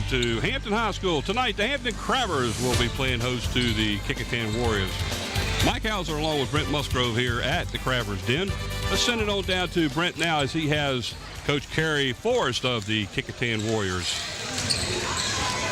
to Hampton High School. Tonight, the Hampton Crabbers will be playing host to the Kecoughtan Warriors. Mike Hauser along with Brent Musgrove here at the Crabbers Den. Let's send it on down to Brent now as he has Coach Kerry Forrest of the Kecoughtan Warriors.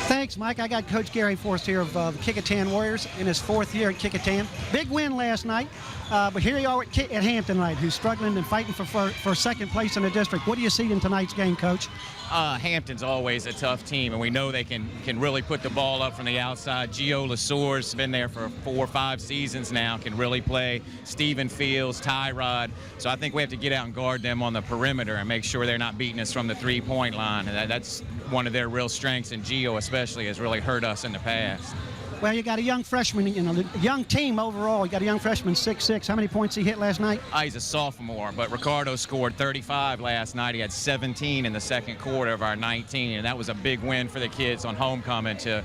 Thanks, Mike. I got Coach Gary Forrest here of the Kecoughtan Warriors in his 4th year at Kecoughtan. Big win last night, but here you are at Hampton tonight, who's struggling and fighting for second place in the district. What do you see in tonight's game, Coach? Hampton's always a tough team, and we know they can really put the ball up from the outside. Gio Lesour's been there for 4 or 5 seasons now, can really play. Stephen Fields, Tyrod. So I think we have to get out and guard them on the perimeter and make sure they're not beating us from the three-point line. And that's one of their real strengths, and Gio especially has really hurt us in the past. Well, you got a young freshman, a young team overall. You got a young freshman, 6'6". How many points he hit last night? He's a sophomore, but Ricardo scored 35 last night. He had 17 in the second quarter of our 19, and that was a big win for the kids on homecoming to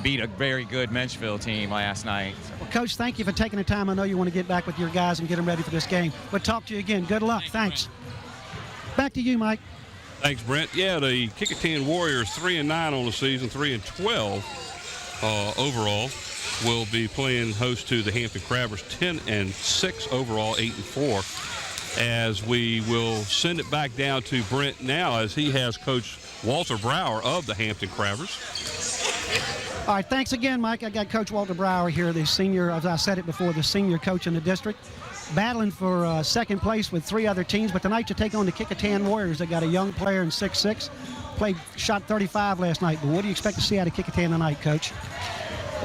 beat a very good Menchville team last night. Well, Coach, thank you for taking the time. I know you want to get back with your guys and get them ready for this game. We'll talk to you again. Good luck. Thanks. Back to you, Mike. Thanks, Brent. Yeah, the Kecoughtan Warriors 3-9 on the season, 3-12. Overall, will be playing host to the Hampton Crabbers, 10-6 overall, 8-4. As we will send it back down to Brent now, as he has Coach Walter Brower of the Hampton Crabbers. All right, thanks again, Mike. I got Coach Walter Brower here, the senior, as I said it before, the senior coach in the district, battling for second place with 3 other teams. But tonight you take on the Kecoughtan Warriors. They got a young player in 6'6". Shot 35 last night, but what do you expect to see out of Kecoughtan tonight, Coach?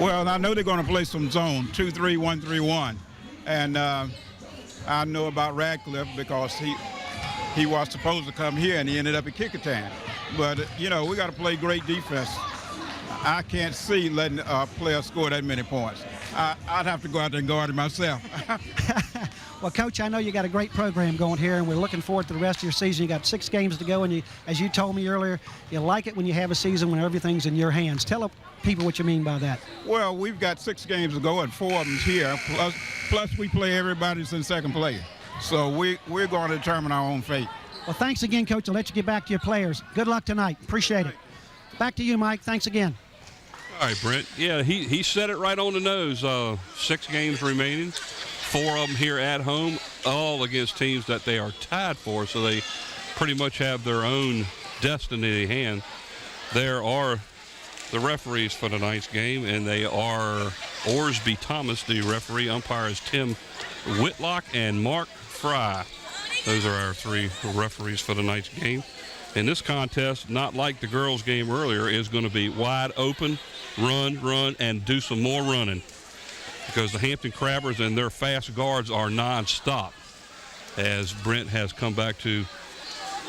Well, I know they're going to play some zone, 2-3, 1-3-1. And I know about Radcliffe because he was supposed to come here and he ended up at Kecoughtan. But, we got to play great defense. I can't see letting a player score that many points. I'd have to go out there and guard it myself. Well, Coach, I know you got a great program going here, and we're looking forward to the rest of your season. You got 6 games to go, and as you told me earlier, you like it when you have a season when everything's in your hands. Tell people what you mean by that. Well, we've got 6 games to go, and 4 of them here. Plus we play everybody that's in second place. So we're going to determine our own fate. Well, thanks again, Coach. I'll let you get back to your players. Good luck tonight. Appreciate it. Back to you, Mike. Thanks again. All right, Brent. Yeah, he said it right on the nose. 6 games remaining. 4 of them here at home, all against teams that they are tied for, so they pretty much have their own destiny in hand. There are the referees for tonight's game, and they are Orsby Thomas, the referee. Umpire is Tim Whitlock and Mark Fry. Those are our 3 referees for tonight's game. And this contest, not like the girls' game earlier, is going to be wide open, run, and do some more running, because the Hampton Crabbers and their fast guards are nonstop. As Brent has come back to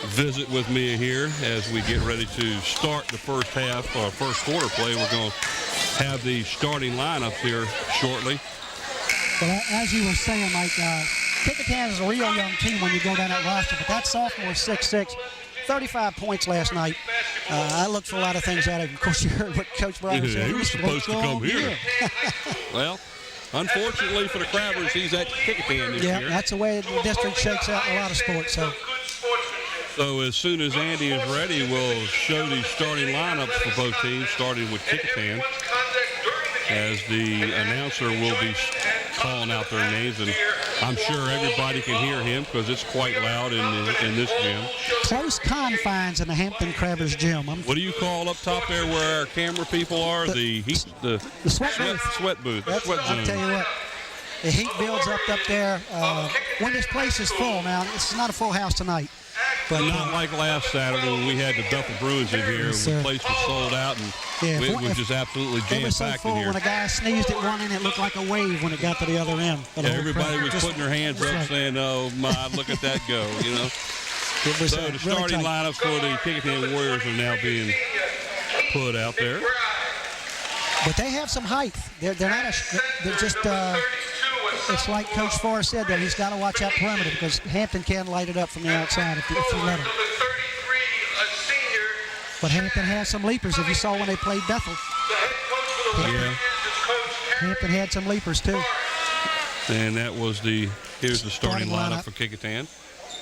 visit with me here as we get ready to start the first half, or first quarter play. We're going to have the starting lineups here shortly. Well, as you were saying, Mike, Kecoughtan is a real young team when you go down that roster, but that sophomore is 6'6", 35 points last night. I looked for a lot of things out of him. Of course, you heard what Coach Brown said. He was supposed to come here. Well, unfortunately for the Crabbers, he's at Kecoughtan this year. Yeah, that's the way the district shakes out in a lot of sports. So as soon as Andy is ready, we'll show the starting lineups for both teams, starting with Kecoughtan, as the announcer will be calling out their names, and I'm sure everybody can hear him because it's quite loud in this gym. Close confines in the Hampton Crabbers gym. What do you call up top there where our camera people are? The sweat booth. Sweat booth. The sweat zone. I'll tell you what, the heat builds up there. When this place is full now, it's not a full house tonight. But not like last Saturday when we had the Duffel Bruins in here. The place was sold out, and it was just absolutely jam-packed in here. It was so full, when a guy sneezed at one end, it looked like a wave when it got to the other end. Yeah, everybody was putting their hands up saying, oh, my, look at that go, So the starting lineups for the Kecoughtan Warriors are now being put out there. But they have some height. They're just it's like Coach Forrest said there. He's got to watch out perimeter because Hampton can light it up from the outside if you let him. But Hampton has some leapers. If you saw when they played Bethel, Hampton had some leapers too. And that was here's the starting lineup for Kecoughtan.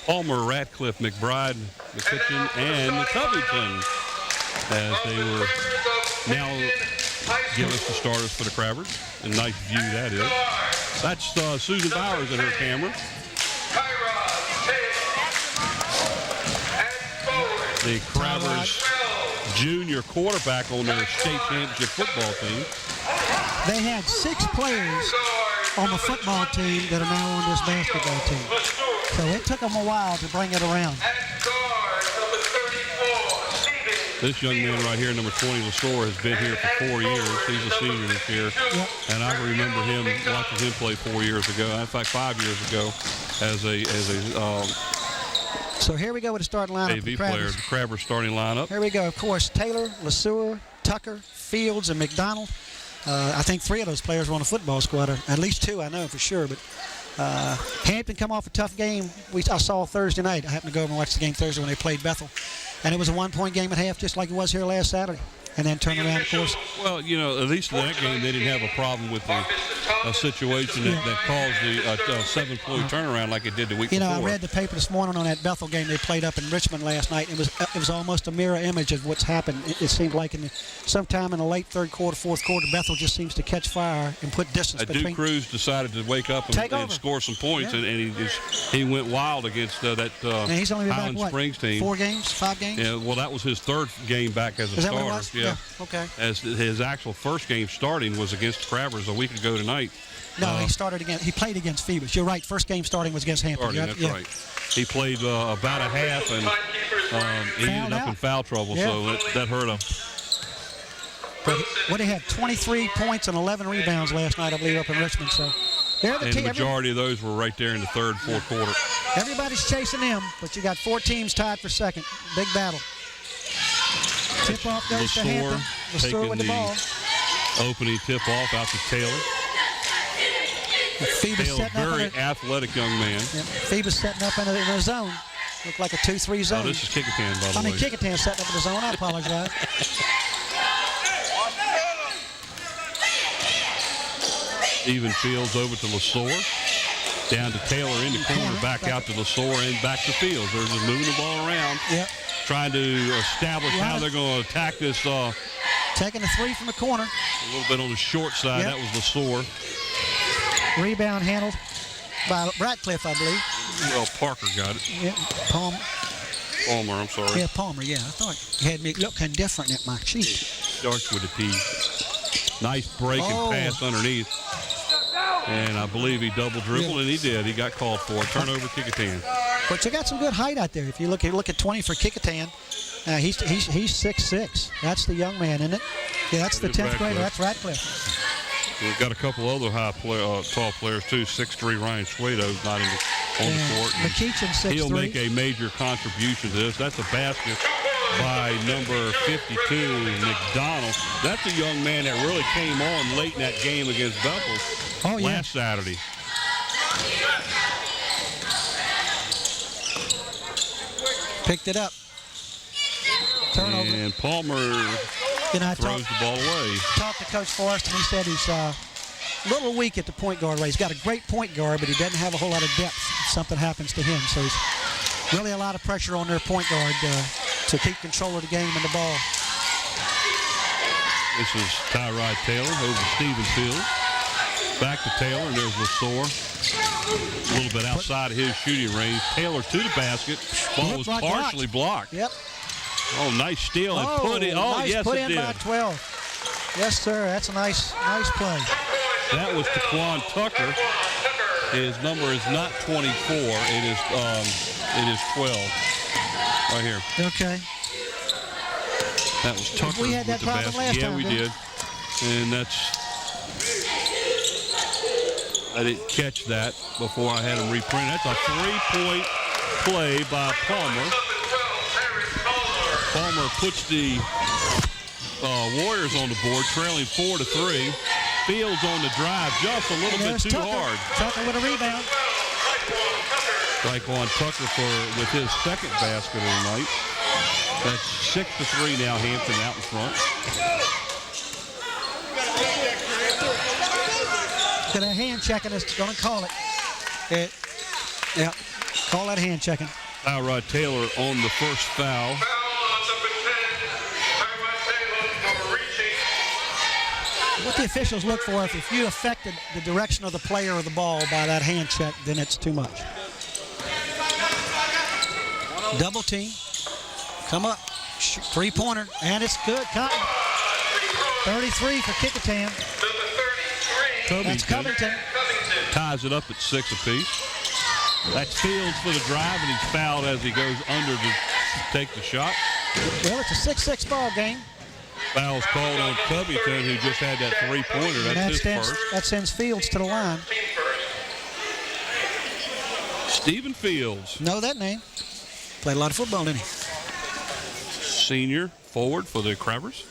Palmer, Ratcliffe, McBride, McCutcheon, and Covington. as they were now give us the starters for the Crabbers. A nice view that is. That's Susan Bowers and her camera. The Crabbers junior quarterback on their state championship football team. They had 6 players on the football team that are now on this basketball team. So it took them a while to bring it around. This young man right here, number 20, Lesore, has been here for 4 years. He's a senior this year. Yep. And I remember him watching him play 4 years ago. In fact, 5 years ago as a So here we go with the starting lineup. AV player, the Crabbers starting lineup. Here we go. Of course, Taylor, Lesure, Tucker, Fields, and McDonald. I think 3 of those players were on the football squad, or at least 2 I know for sure. But Hampton come off a tough game. I saw Thursday night. I happened to go over and watch the game Thursday when they played Bethel. And it was a 1-point game at half, just like it was here last Saturday. And then turn around, of course. Well, you know, at least in that game, they didn't have a problem with the situation that caused the 7-point turnaround like it did the week before. I read the paper this morning on that Bethel game they played up in Richmond last night. It was almost a mirror image of what's happened. It seemed like sometime in the late third quarter, fourth quarter, Bethel just seems to catch fire and put distance between. Duke Cruz decided to wake up and score some points, and he went wild against that he's only been Highland back, Springs team. 4 games, 5 games? Yeah, well, that was his 3rd game back as a Is that starter. what it was? Yeah. Okay. As his actual first game starting was against the Crabbers a week ago tonight. No, he played against Phoebus. You're right. First game starting was against Hampton. That's right. He played about a half, and he ended up in foul trouble, so that hurt him. But he had 23 points and 11 rebounds last night, I believe, up in Richmond. So they're the team. The majority of those were right there in the 3rd, 4th quarter. Everybody's chasing them, but you got 4 teams tied for second. Big battle. Tip off goes to Hampton. Lesure with the ball. Opening tip off out to Taylor. Taylor, very athletic young man. Yeah, Phoebus setting up in a zone. Looked like a 2-3 zone. Oh, this is Kecoughtan, by the way. Kecoughtan setting up in the zone. I apologize. Steven Fields over to Lesore. Down to Taylor in the corner, back out to Lesore and back to Fields. They're just moving the ball around. Yep. Trying to establish how they're going to attack this. Taking a 3 from the corner. A little bit on the short side. That was Lesore. Rebound handled by Ratcliffe, I believe. Well, Parker got it. Yeah, Palmer, I'm sorry. Yeah, Palmer, yeah. I thought he had me looking different at my cheek. Starts with a P. Nice break and pass underneath. And I believe he double dribbled, and he did. He got called for a turnover, Kecoughtan. But you got some good height out there. If you look at 20 for Kecoughtan, he's 6'6". That's the young man, isn't it? Yeah, that's the 10th grader. That's Ratcliffe. We've got a couple other tall players too. 6'3" Ryan Suedo's not on the court. McKeachin, 6'3". He'll make a major contribution to this. That's a basket by number 52, McDonald. That's a young man that really came on late in that game against Bethel last Saturday. Picked it up. Turnover. And Palmer throws the ball away. Talked to Coach Forrest, and he said he's a little weak at the point guard range. He's got a great point guard, but he doesn't have a whole lot of depth if something happens to him. So he's really a lot of pressure on their point guard to keep control of the game and the ball. This is Tyrod Taylor over Steven Fields. Back to Taylor, and there's Lesore. A little bit outside of his shooting range. Taylor to the basket. Ball was partially blocked. Yep. Oh, nice steal and put it. Oh, nice yes, put it in did. by 12. Yes, sir. That's a nice play. That was Taquan Tucker. His number is not 24. It is 12. Right here. Okay. That was Tucker. We had that problem last time. Yeah, we did. And I didn't catch that before I had him reprint. That's a 3-point play by Palmer. Palmer puts the Warriors on the board, trailing 4-3. Fields on the drive, just a little bit too hard. Tucker with a rebound. Taquan Tucker with his 2nd basket of the night. That's 6-3 now. Hampton out in front. Look at that hand checking. It's going to call it. Yeah, call that hand checking. Tyrod Taylor on the first foul. what the officials look for, if you affected the direction of the player or the ball by that hand check, then it's too much. Double team. Come up. Three-pointer. And it's good. Cotton. 33 for Kecoughtan. That's Covington. Ties it up at 6 apiece. That's Fields for the drive, and he's fouled as he goes under to take the shot. Well, it's a 6-6 ball game. Foul's called on Covington, who just had that three-pointer. That's his first. That sends Fields to the line. Stephen Fields. Know that name. Played a lot of football, didn't he? Senior forward for the Crabbers.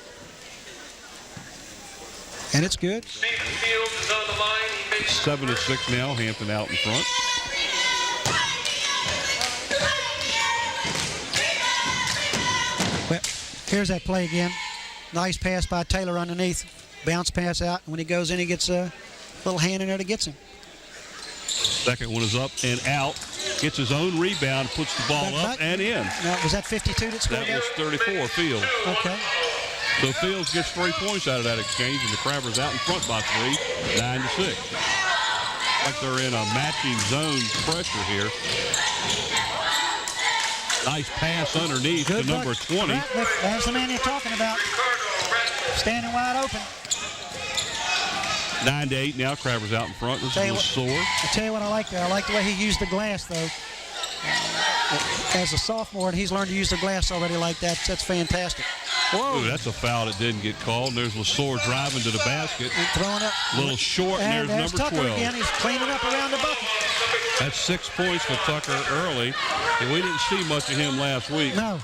And it's good. 7-6 now, Hampton out in front. Well, here's that play again. Nice pass by Taylor underneath. Bounce pass out. And when he goes in, he gets a little hand in there that gets him. Second one is up and out. Gets his own rebound, puts the ball up and in. Now, was that 52 that scored? That was 34, Fields. Okay. So Fields gets 3 points out of that exchange, and the Crabbers out in front by 3, 9-6. Like they're in a matching zone pressure here. Nice pass underneath to number 20. That's the man you're talking about. Standing wide open. 9-8 now. Crabbers out in front. This is sore. I tell you what I like there. I like the way he used the glass, though. As a sophomore, and he's learned to use the glass already like that. That's fantastic. Whoa. Ooh, that's a foul that didn't get called. And there's Lesore driving to the basket. And throwing up. A little short, and there's number 12. Again. He's cleaning up around the bucket. That's 6 points for Tucker early. And we didn't see much of him last week. No.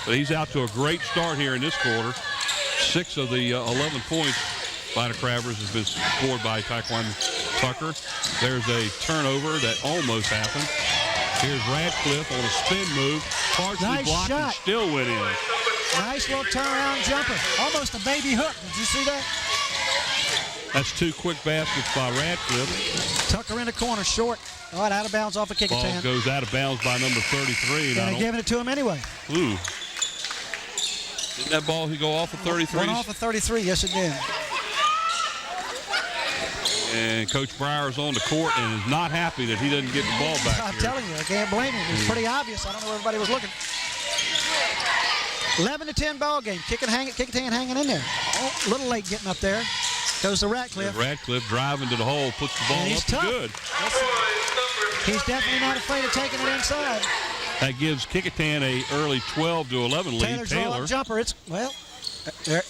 But he's out to a great start here in this quarter. 6 of the 11 points by the Crabbers has been scored by Taekwon Tucker. There's a turnover that almost happened. Here's Radcliffe on a spin move. Partially blocked and still went in. Nice little turnaround jumper. Almost a baby hook. Did you see that? That's 2 quick baskets by Radcliffe. Tucker in the corner, short. All right, out of bounds off of Kecoughtan. Ball goes out of bounds by number 33. And they're giving it to him anyway. Ooh. Didn't that ball go off of 33? Went off of 33, yes it did. And Coach Brower's on the court and is not happy that he doesn't get the ball back I'm here. telling you, I can't blame him. It's pretty obvious. I don't know where everybody was looking. 11-10 ball game. Kecoughtan hanging in there. Oh, a little late getting up there. Goes to Radcliffe. Radcliffe driving to the hole, puts the ball up tough. Good. He's definitely not afraid of taking it inside. That gives Kecoughtan a early 12-11 lead. Taylor. Jumper. It's, well, they're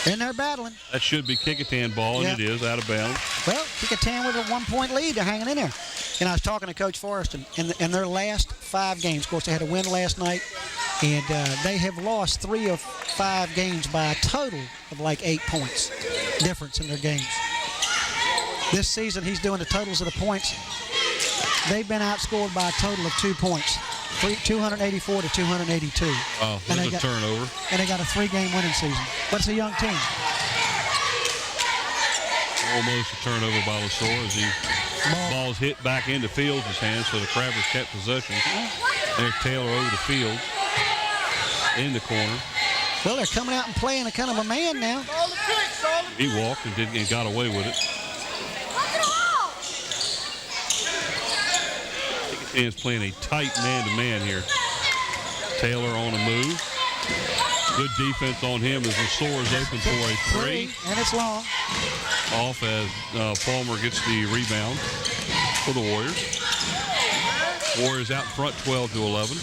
in there battling. That should be Kecoughtan ball, and it is out of bounds. Well, Kecoughtan with a 1-point lead. They're hanging in there. And I was talking to Coach Forrest, and in their last 5 games, of course, they had a win last night, and they have lost 3 of 5 games by a total of like 8 points difference in their games. This season, he's doing the totals of the points. They've been outscored by a total of 2 points, 284 to 282. Oh, there's a turnover. And they got a 3-game winning season. But it's a young team. Almost a turnover by Lesore as ball's hit back into Fields' hands, so the Crabbers kept possession. There's Taylor over to Fields in the corner. Well, they're coming out and playing a kind of a man now. He walked and got away with it. Kecoughtan's playing a tight man-to-man here. Taylor on a move. Good defense on him as Lesore's open for a 3. And it's long. Off as Palmer gets the rebound for the Warriors. Warriors out in front 12-11.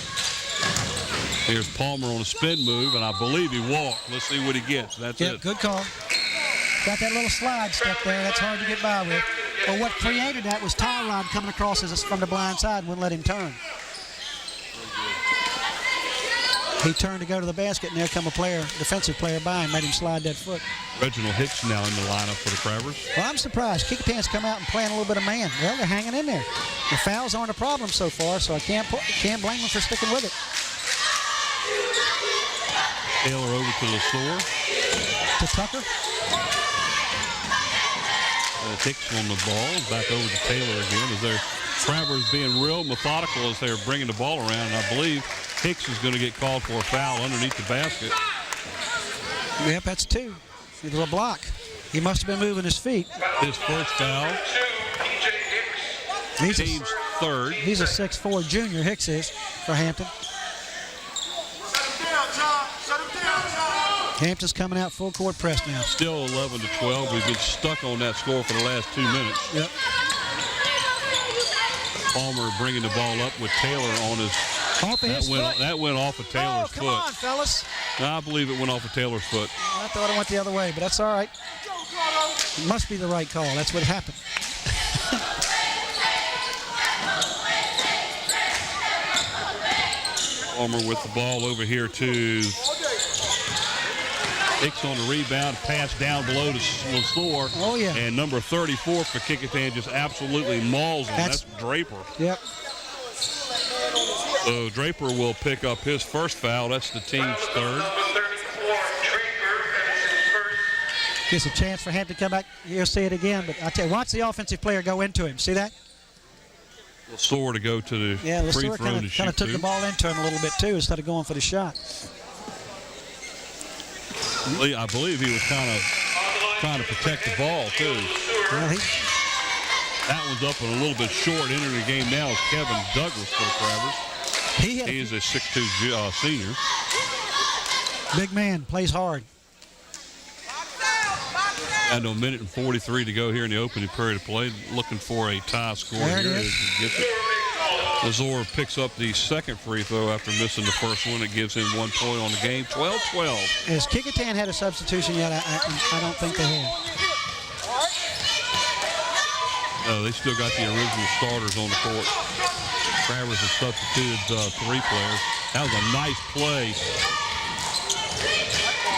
Here's Palmer on a spin move, and I believe he walked. Let's see what he gets. That's it. Good call. Got that little slide step there. That's hard to get by with. But what created that was Tyrod coming across from the blind side and wouldn't let him turn. He turned to go to the basket, and there come a defensive player by him, made him slide that foot. Reginald Hicks now in the lineup for the Crabbers. Well, I'm surprised. Kecoughtan's come out and playing a little bit of man. Well, they're hanging in there. The fouls aren't a problem so far, so I can't blame them for sticking with it. Taylor over to Lesore. To Tucker. Hicks on the ball. Back over to Taylor again as their Crabbers being real methodical as they're bringing the ball around. And I believe Hicks is going to get called for a foul underneath the basket. Yep, that's 2. See the little block. He must have been moving his feet. His first foul. Team's third. He's a 6'4" junior, Hicks is, for Hampton. Hampton's coming out full court press now. Still 11-12. We've been stuck on that score for the last 2 minutes. Yep. Palmer bringing the ball up with Taylor on his. That went off of Taylor's foot. Come on, fellas. I believe it went off of Taylor's foot. I thought it went the other way, but that's all right. It must be the right call. That's what happened. Palmer with the ball over here to Hicks on the rebound, pass down below to LaSour. Oh, yeah. And number 34 for Kecoughtan just absolutely mauls him. That's Draper. Yep. So Draper will pick up his first foul. That's the team's third. Gives a chance for him to come back. You'll see it again, but I tell you, watch the offensive player go into him. See that? LaSour to go to the free LaSour throw to shoot kind of took the ball into him a little bit too instead of going for the shot. I believe he was kind of trying to protect the ball too. Well, that one's up and a little bit short. Entering the game now is Kevin Douglas for the Crabbers. He is a 6'2" senior. Big man, plays hard. And a minute and 43 to go here in the opening period of play. Looking for a tie score there here. It is. LaSour picks up the second free throw after missing the first one. It gives him 1 point on the game. 12-12. Has Kecoughtan had a substitution yet? I don't think they have. No, they still got the original starters on the court. Crabbers have substituted 3 players. That was a nice play.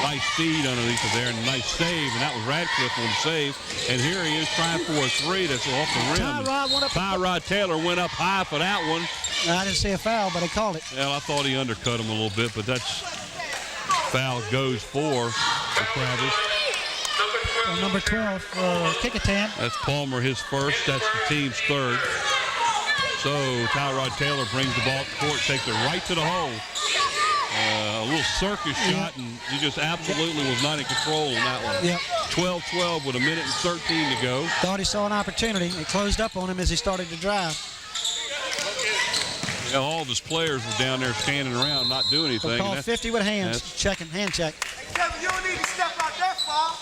Nice feed underneath of there, and a nice save, and that was Radcliffe on the save. And here he is trying for a three that's off the rim. Tyrod Taylor went up high for that one. I didn't see a foul, but I called it. Well, I thought he undercut him a little bit, but that's foul goes for the Crabbers. Well, number 12 for Kecoughtan. That's Palmer, his first. That's the team's third. So Tyrod Taylor brings the ball to the court, takes it right to the hole. A little circus shot, and he just absolutely was not in control on that one. Yep. 12-12 with a minute and 13 to go. Thought he saw an opportunity. It closed up on him as he started to drive. You know, all of his players were down there standing around, not doing anything. Called 50 with hands. Checking, hand check. Kevin, you don't need to step out that far.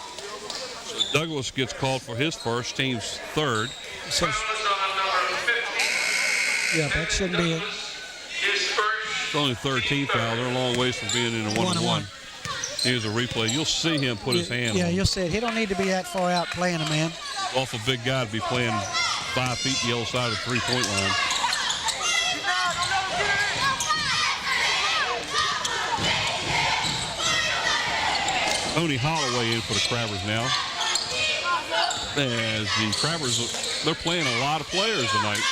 So Douglas gets called for his first, team's third. So, yeah, that shouldn't be it. It's only 13 foul. They're a long ways from being in a 1-1. Here's a replay. You'll see him put his hand on him. You'll see it. He don't need to be that far out playing a man. Awful big guy to be playing 5 feet the other side of the three-point line. Tony Holloway in for the Crabbers now. As the Crabbers, they're playing a lot of players tonight.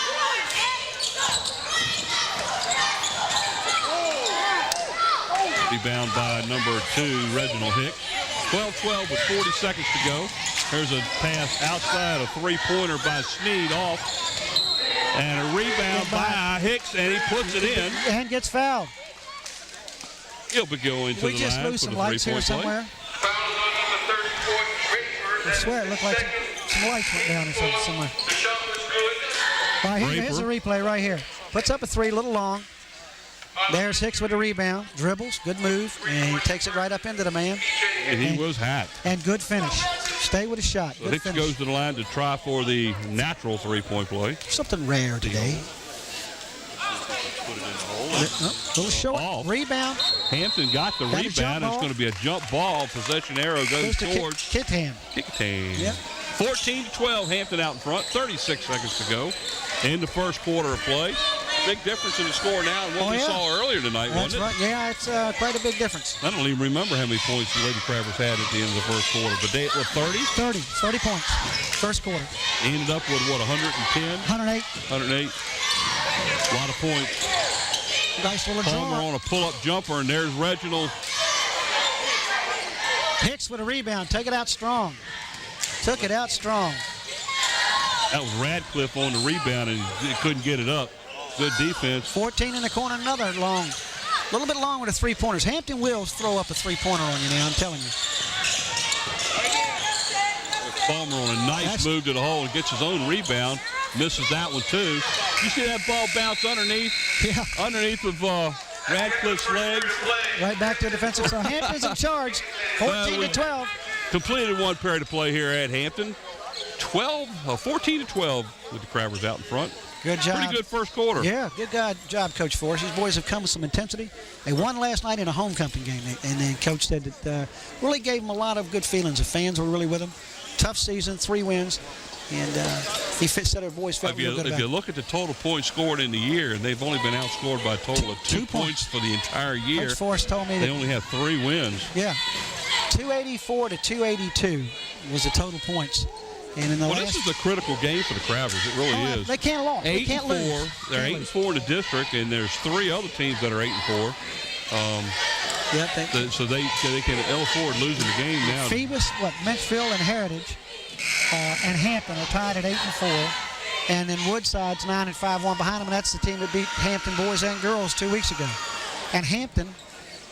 Rebound by number 2, Reginald Hicks. 12-12 with 40 seconds to go. Here's a pass outside, a three-pointer by Sneed off. And a rebound by Hicks, and he puts it in. And gets fouled. He'll be going to the line. We just lose some lights here somewhere. I swear it looked like some lights went down or something somewhere. Right, here's a replay right here. Puts up a three, a little long. There's Hicks with a rebound, dribbles, good move, and he takes it right up into the man. And he was hot. And good finish. Stay with a shot. So Hicks goes to the line to try for the natural three-point play. Something rare today. Little short rebound. Hampton got the rebound. It's going to be a jump ball. Possession arrow goes towards Kecoughtan. Yep. 14-12, Hampton out in front. 36 seconds to go in the first quarter of play. Big difference in the score now than what we saw earlier tonight, wasn't it? Right. Yeah, it's quite a big difference. I don't even remember how many points the Lady Crabbers had at the end of the first quarter, but they were 30? 30 points, first quarter. They ended up with, what, 110? 108. 108. A lot of points. Nice little draw. Palmer on a pull-up jumper, and there's Reginald. Hicks with a rebound. Take it out strong. Took it out strong. That was Radcliffe on the rebound, and he couldn't get it up. Good defense. 14 in the corner, another long. A little bit long with the three-pointers. Hampton will throw up a three-pointer on you now, I'm telling you. Palmer on a nice move to the hole and gets his own rebound. Misses that one, too. You see that ball bounce underneath? Yeah. Underneath of Radcliffe's legs. Right back to the defensive side. Hampton's in charge, 14-12. Completed one period of play here at Hampton. 14-12 with the Crabbers out in front. Good job. Pretty good first quarter. Yeah, good job, Coach Forrest. These boys have come with some intensity. They won last night in a homecoming game, and then Coach said that really gave them a lot of good feelings. The fans were really with them. Tough season, 3 wins, and he said our boys felt real good about it. If you look at the total points scored in the year, and they've only been outscored by a total of 2 points for the entire year. Coach Forrest told me they only have 3 wins. Yeah, 284 to 282 was the total points. And in the this is a critical game for the Crabbers. It really is. They can't lose. They can't lose. They're 8-4 in the district, and there's 3 other teams that are 8-4. So they can ill afford losing the game now. Phoebus, Menchfield and Heritage and Hampton are tied at 8-4, and then Woodside's 9-5, behind them, and that's the team that beat Hampton boys and girls 2 weeks ago. And Hampton,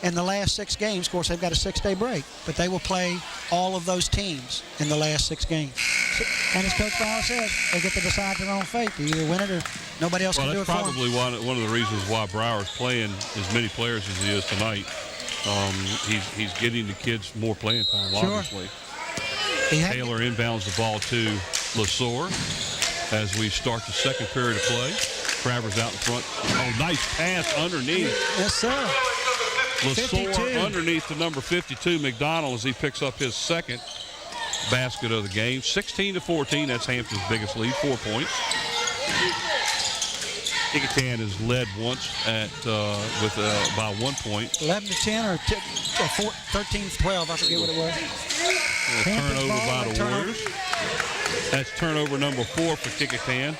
in the last 6 games, of course, they've got a 6-day break, but they will play all of those teams in the last 6 games. And as Coach Bauer said, they get to decide their own fate. They either win it or nobody else can do it for them. That's probably one of the reasons why Brower's playing as many players as he is tonight. He's getting the kids more playing time, obviously. Taylor inbounds the ball to LeSueur as we start the second period of play. Crabbers out in front. Oh, nice pass underneath. Yes, sir. LeSueur underneath the number 52, McDonald, as he picks up his second basket of the game. 16-14, that's Hampton's biggest lead, 4 points. Kecoughtan has led once by 1 point. 11-10 or 13-12, I forget what it was. Turnover by the Warriors. That's turnover number 4 for Kecoughtan.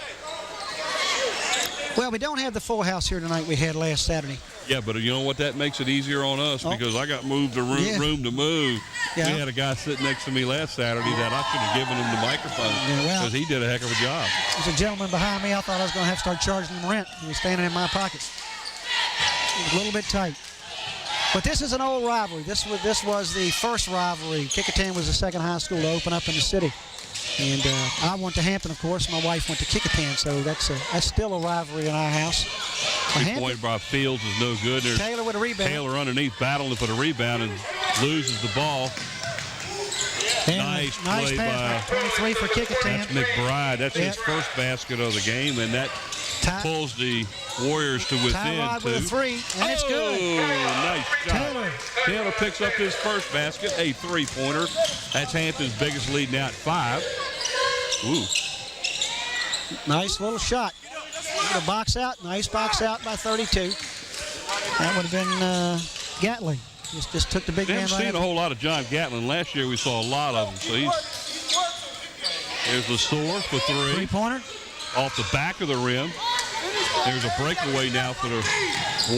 Well, we don't have the full house here tonight we had last Saturday. Yeah, but you know what? That makes it easier on us because I got moved to room to move. Yeah. We had a guy sitting next to me last Saturday that I should have given him the microphone because he did a heck of a job. There's a gentleman behind me. I thought I was going to have to start charging him rent. He was standing in my pocket. It was a little bit tight. But this is an old rivalry. This was the first rivalry. Kecoughtan was the second high school to open up in the city. And I went to Hampton, of course. My wife went to Kecoughtan, so that's still a rivalry in our house. Three-point by Fields is no good. There's Taylor with a rebound. Taylor underneath battling for the rebound and loses the ball. Nice play pass, 23 for Kecoughtan. That's McBride. That's his first basket of the game, and that pulls the Warriors to within Tyrod 2. with a 3, and it's good. Nice shot. Taylor picks up his first basket, a 3-pointer. That's Hampton's biggest lead now at 5. Ooh. Nice little shot. The box out. Nice box out by 32. That would have been Gatlin. Just took the big man right. We haven't seen a whole lot of John Gatlin. Last year we saw a lot of him. So here's LeSueur for 3. 3-pointer. Off the back of the rim. There's a breakaway now for the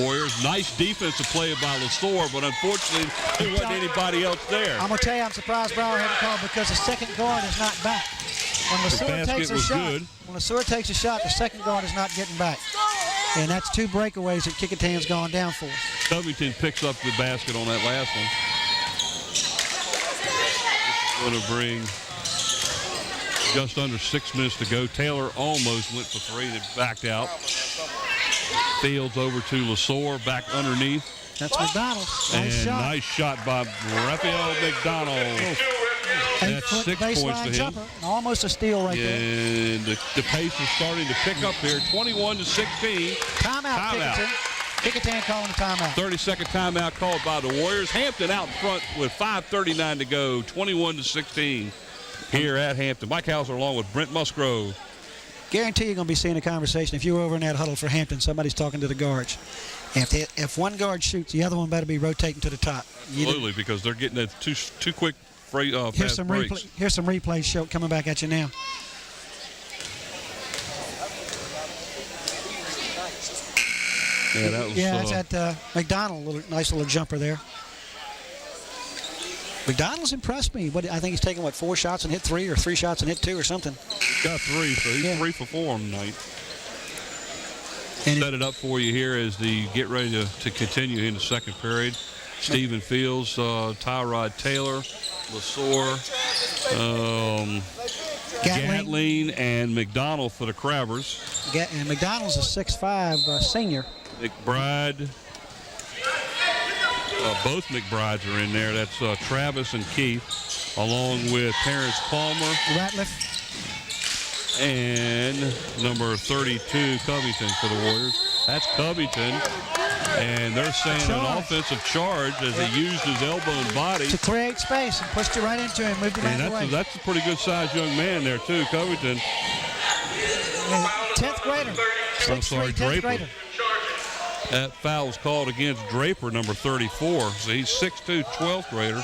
Warriors. Nice defensive play by LeSueur, but unfortunately there wasn't anybody else there. I'm going to tell you, I'm surprised Brower haven't called because the second guard is not back. When LeSueur takes a shot, the second guard is not getting back. And that's 2 breakaways that Kecoughtan's gone down for. Covington picks up the basket on that last one. This is going to bring just under 6 minutes to go. Taylor almost went for 3 and backed out. Fields over to LeSueur, back underneath. That's McDonald. Nice shot by Raphael McDonald. That's 6 points to him. Jumper, almost a steal right there. And the pace is starting to pick up here. 21-16. Timeout. Kecoughtan calling a timeout. 30-second timeout called by the Warriors. Hampton out in front with 5:39 to go. 21-16 here at Hampton. Mike Hauser along with Brent Musgrove. Guarantee you're going to be seeing a conversation. If you were over in that huddle for Hampton, somebody's talking to the guards. If one guard shoots, the other one better be rotating to the top. Absolutely, because they're getting that too quick fast breaks. Here's some replays coming back at you now. Yeah, that was. That's at McDonald. Nice little jumper there. McDonald's impressed me. I think he's taken 4 shots and hit 3, or 3 shots and hit 2, or something. He's got 3, so he's 3 for 4 on the night. And set it up for you here as they get ready to continue in the second period. Stephen Fields, Tyrod Taylor, LeSueur, Gatling and McDonald for the Crabbers. And McDonald's a 6'5" senior. McBride. Both McBrides are in there. That's Travis and Keith, along with Terrence Palmer. Ratliff. And number 32, Covington for the Warriors. That's Covington. And they're saying an offensive charge as he used his elbow and body to create space and pushed it right into him, moved him out of the way. That's a pretty good-sized young man there, too, Covington. 10th grader. I'm sorry, 10th Draper. grader. That foul was called against Draper, number 34. So he's 6'2", 12th grader.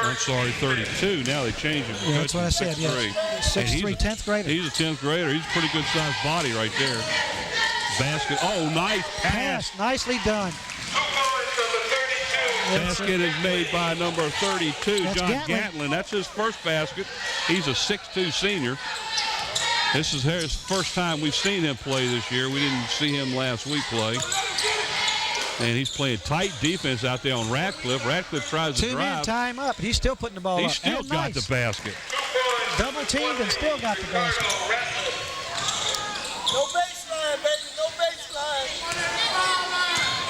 I'm sorry, 32. Now they changed him. Yeah, that's what I said, yeah. 6'3", 10th grader. He's a 10th grader. He's a pretty good-sized body right there. Basket. Oh, nice pass. Nicely done. Basket is made by number 32, That's John Gatlin. Gatlin. That's his first basket. He's a 6'2" senior. This is his first time we've seen him play this year. We didn't see him last week play. And he's playing tight defense out there on Radcliffe. Radcliffe tries to drive. Two-man time up, but he's still putting the ball up. He's still got the basket. Double teamed and still got the basket. No baseline, baby. No baseline.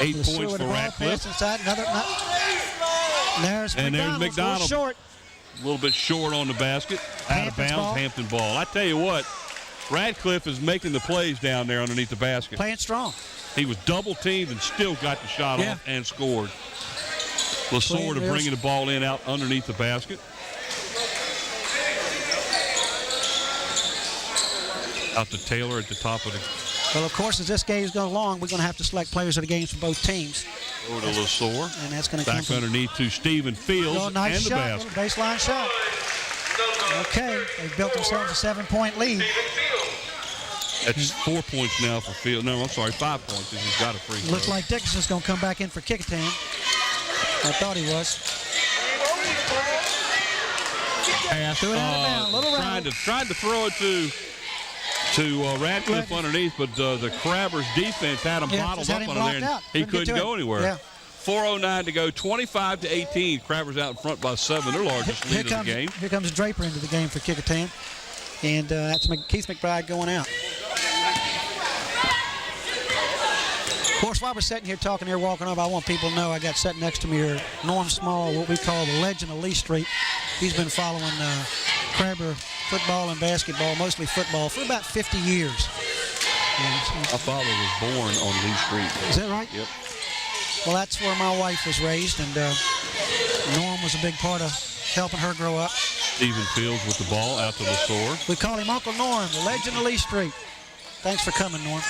8 points for Radcliffe. Inside, there's McDonald. Short. A little bit short on the basket. Out of bounds, ball. Hampton ball. I tell you what, Radcliffe is making the plays down there underneath the basket. Playing strong. He was double teamed and still got the shot off and scored. Lasorda bringing the ball in out underneath the basket. Out to Taylor at the top of the. Well, of course, as this game's going along, we're going to have to select players of the games for both teams. Over to Lasor. And that's going to come back underneath to Stephen Fields nice and the shot, basket. Baseline shot. Okay, they've built themselves a 7-point lead. That's 4 points now for Fields. No, I'm sorry, 5 points. He's got a free throw. Looks like Dickinson's going to come back in for Kecoughtan. I thought he was. Pass. Tried to throw it to Radcliffe underneath, but the Crabbers defense had him bottled up under there, and he couldn't go anywhere. Yeah. 4:09 to go, 25-18. Crabbers out in front by 7, their largest lead of the game. Here comes Draper into the game for Kecoughtan, and that's Keith McBride going out. Of course, while we're sitting here talking here, walking up, I want people to know I got sitting next to me here Norm Small, what we call the legend of Lee Street. He's been following Crabber football and basketball, mostly football, for about 50 years. My father was born on Lee Street. Is that right? Yep. Well, that's where my wife was raised, and Norm was a big part of helping her grow up. Stephen Fields with the ball out to Lasor. We call him Uncle Norm, the legend of Lee Street. Thanks for coming, Norm.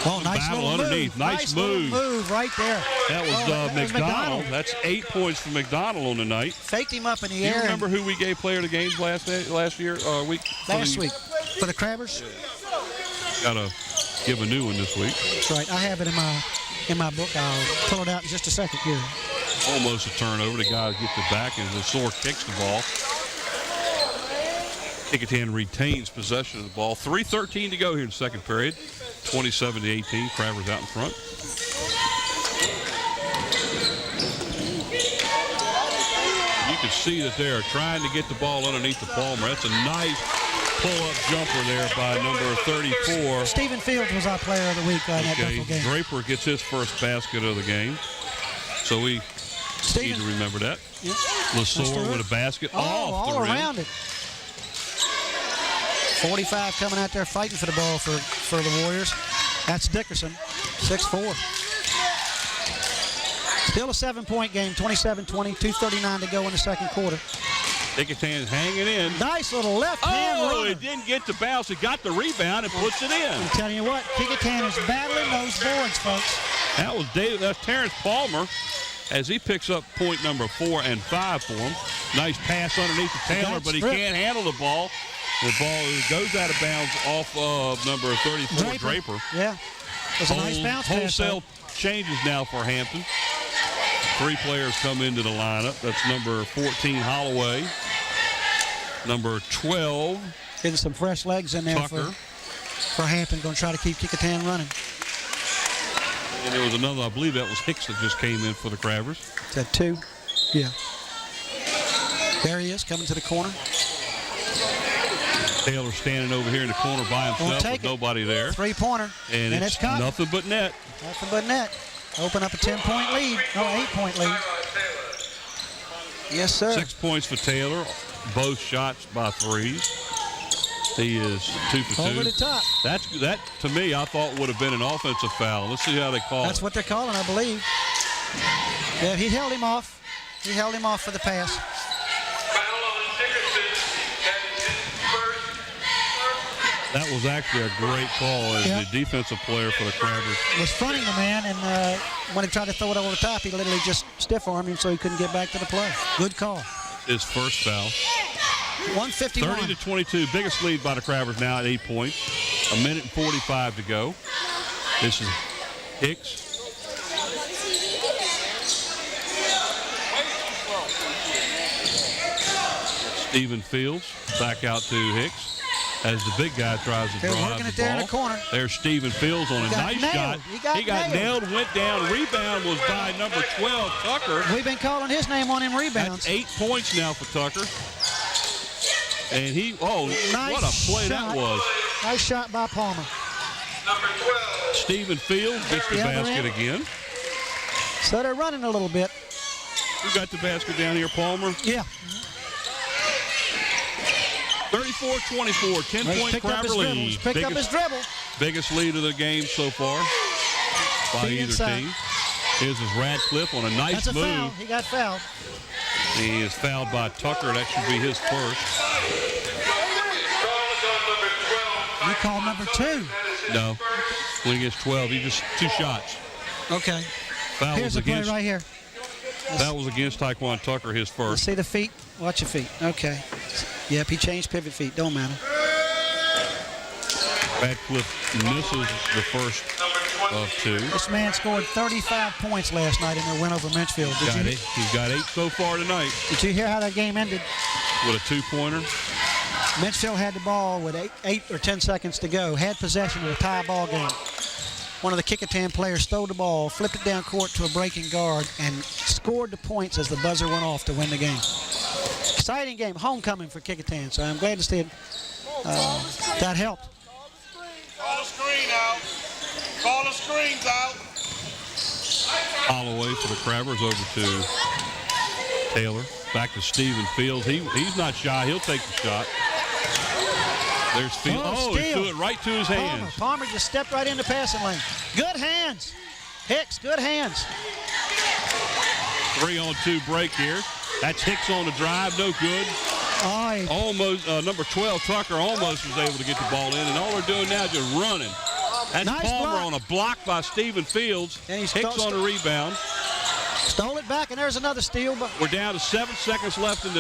Oh, nice little underneath. Move. Nice move. Move right there. That was McDonald. That's 8 points for McDonald on the night. Faked him up in the air. Do you remember who we gave player of the games last week? Last week for the Crabbers. Got to give a new one this week. That's right. I have it in my book. I'll pull it out in just a second here. Almost a turnover. The guy gets it back and Lasor kicks the ball. Kecoughtan retains possession of the ball. 3:13 to go here in the second period. 27-18. Crabbers out in front. You can see that they are trying to get the ball underneath the Palmer. That's a nice pull-up jumper there by number 34. Stephen Fields was our player of the week in that Buffalo game. Draper gets his first basket of the game. So we need to remember that. Yep. Lasor with a basket off the rim. All around it. 45 coming out there fighting for the ball for the Warriors. That's Dickerson, 6'4". Still a 7-point game, 27-20, 2:39 to go in the second quarter. Kecoughtan hanging in. Nice little left hand runner. Oh, it didn't get the bounce. It got the rebound and puts it in. I'm telling you what, Kecoughtan is battling those boards, folks. That's Terrence Palmer as he picks up point number 4 and 5 for him. Nice pass underneath the Taylor, but he can't handle the ball. The ball goes out of bounds off of number 34, Draper. Yeah, it was a nice bounce pass. Wholesale changes now for Hampton. 3 players come into the lineup. That's number 14, Holloway. Number 12, getting some fresh legs in there Tucker. for Hampton. Going to try to keep Kecoughtan running. And there was another, I believe that was Hicks that just came in for the Crabbers. Is that 2? Yeah. There he is, coming to the corner. Taylor standing over here in the corner by himself with nobody there. 3-pointer. And it's nothing but net. Nothing but net. Open up a 10-point lead. No, 8-point lead. Yes, sir. 6 points for Taylor. Both shots by threes. He is 2 for 2. Over the top. That to me, I thought would have been an offensive foul. Let's see how they call it. That's what they're calling, I believe. Yeah, he held him off. He held him off for the pass. That was actually a great call as the defensive player for the Crabbers. Was fronting the man, and when he tried to throw it over the top, he literally just stiff-armed him so he couldn't get back to the play. Good call. His first foul. 151. 30-22, biggest lead by the Crabbers now at 8 points. 1:45 to go. This is Hicks. Stephen Fields back out to Hicks as the big guy tries to drive working the it there ball. in the corner. There's Stephen Fields on a nice shot. He got nailed, went down. Rebound was by number 12, Tucker. We've been calling his name on him rebounds. That's 8 points now for Tucker. And nice what a play shot. that was. Nice shot by Palmer. Number 12. Stephen Fields gets the basket again. So they're running a little bit. You got the basket down here, Palmer? Yeah. 34-24, 10-point Crabber lead. Picked up his dribble. Biggest lead of the game so far by either team. Here's his Radcliffe on a nice move. Foul. He got fouled. He is fouled by Tucker. That should be his first. You call number 2. No. When he gets 12, he just 2 shots. Okay. Foul Here's the play right here. That was against Taekwon Tucker, his first. See the feet? Watch your feet. Okay. Yep, he changed pivot feet. Don't matter. Radcliffe misses the first of 2. This man scored 35 points last night in their win over Menchfield. He's got 8 so far tonight. Did you hear how that game ended? With a 2-pointer. Menchfield had the ball with 8 or 10 seconds to go. Had possession of a tie ball game. One of the Kecoughtan players stole the ball, flipped it down court to a breaking guard, and scored the points as the buzzer went off to win the game. Exciting game, homecoming for Kecoughtan, so I'm glad to see it. That helped. Call the screen out. Call the screens out. Holloway for the Crabbers over to Taylor. Back to Stephen Fields. He's not shy. He'll take the shot. There's Fields. He threw it right to his hands. Palmer just stepped right in the passing lane. Good hands. Hicks, good hands. 3-on-2 break here. That's Hicks on the drive. No good. Almost number 12, Tucker, almost was able to get the ball in, and all they're doing now is just running. That's nice Palmer block. on a block by Stephen Fields. And Hicks on the rebound. Stole it back, and there's another steal. But we're down to 7 seconds left in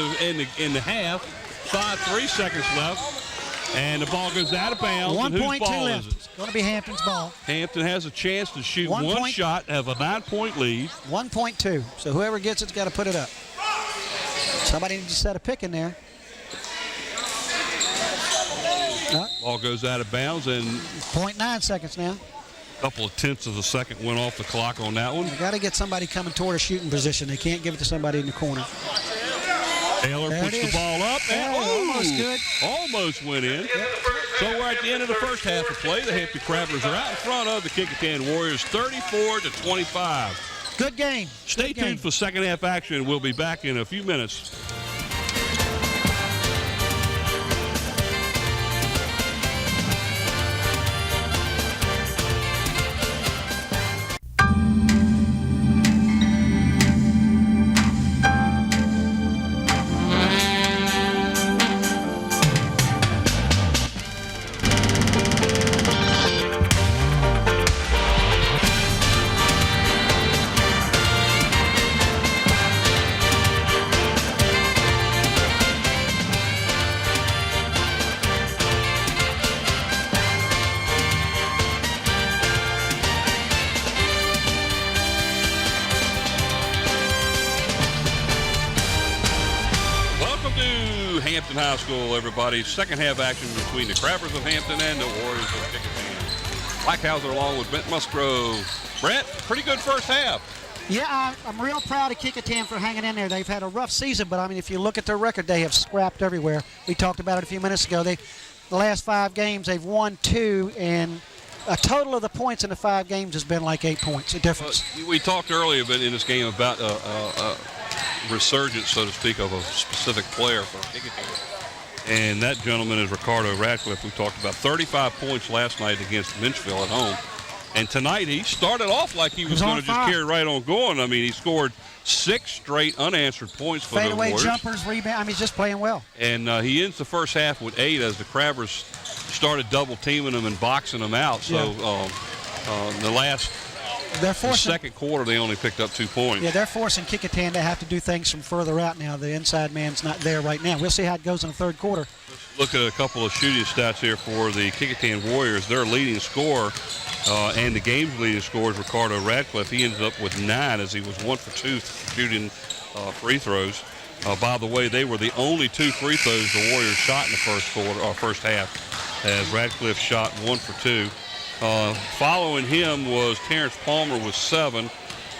the half. 3 seconds left. And the ball goes out of bounds. 1.2 left. Is it? It's going to be Hampton's ball. Hampton has a chance to shoot one shot, have a 9-point lead. 1.2. So whoever gets it's got to put it up. Somebody needs to set a pick in there. Ball goes out of bounds, and 0.9 seconds now. A couple of tenths of a second went off the clock on that one. You got to get somebody coming toward a shooting position. They can't give it to somebody in the corner. Taylor puts the ball up, and almost good. Almost went in. Yep. So we're at the end of the first half of play. The Hampton Crabbers are out in front of the Kecoughtan Warriors, 34-25. Good game. Stay tuned for second half action. We'll be back in a few minutes. Hampton High School, everybody. Second half action between the Crabbers of Hampton and the Warriors of Kecoughtan. Mike Hauser along with Bent Musgrove. Brett, pretty good first half. Yeah, I'm real proud of Kecoughtan for hanging in there. They've had a rough season, but I mean, if you look at their record, they have scrapped everywhere. We talked about it a few minutes ago. The last 5 games, they've won 2, and a total of the points in the 5 games has been like 8 points, a difference. We talked earlier in this game about resurgence, so to speak, of a specific player for Kecoughtan. And that gentleman is Ricardo Radcliffe. We talked about 35 points last night against Minchville at home. And tonight he started off like he was going to just carry right on going. I mean, he scored 6 straight unanswered points for the Warriors. Fadeaway jumpers, rebound. I mean, he's just playing well. And he ends the first half with 8 as the Crabbers started double teaming him and boxing him out. So the second quarter, they only picked up 2 points. Yeah, they're forcing Kecoughtan to have to do things from further out now. The inside man's not there right now. We'll see how it goes in the third quarter. Let's look at a couple of shooting stats here for the Kecoughtan Warriors. Their leading scorer and the game's leading scorer is Ricardo Radcliffe. He ended up with 9 as he was 1 for 2 shooting free throws. By the way, they were the only 2 free throws the Warriors shot in the first half, as Radcliffe shot 1 for 2. Following him was Terrence Palmer with 7,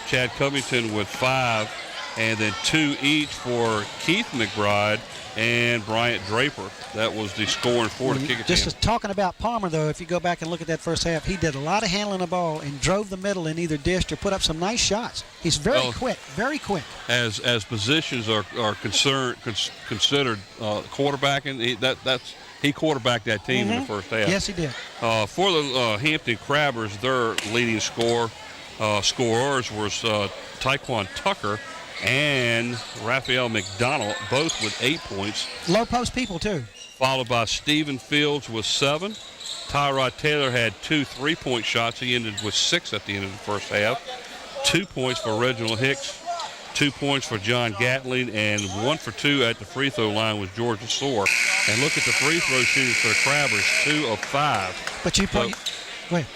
Chad Covington with 5, and then 2 each for Keith McBride and Bryant Draper. That was the scoring for the Kecoughtan. Just talking about Palmer, though, if you go back and look at that first half, he did a lot of handling the ball and drove the middle and either dished or put up some nice shots. He's very quick, very quick. As positions are considered quarterbacking, he quarterbacked that team in the first half. Yes, he did. For the Hampton Crabbers, their leading scorers was Taekwon Tucker and Raphael McDonald, both with 8 points. Low post people, too. Followed by Stephen Fields with 7. Tyrod Taylor had 2 3-point shots. He ended with 6 at the end of the first half. 2 points for Reginald Hicks, 2 points for John Gatling, and 1 for 2 at the free throw line was George Lesore. And look at the free throw shooters for the Crabbers, 2 of 5. But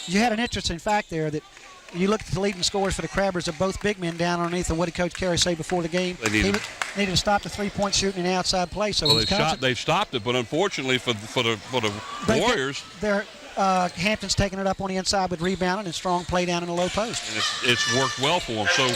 you had an interesting fact there that you look at the leading scorers for the Crabbers of both big men down underneath, and what did Coach Carey say before the game? He needed to stop the 3-point shooting in the outside play. So they've stopped it, but unfortunately for the Warriors, Hampton's taking it up on the inside with rebounding and strong play down in the low post. And it's worked well for them. So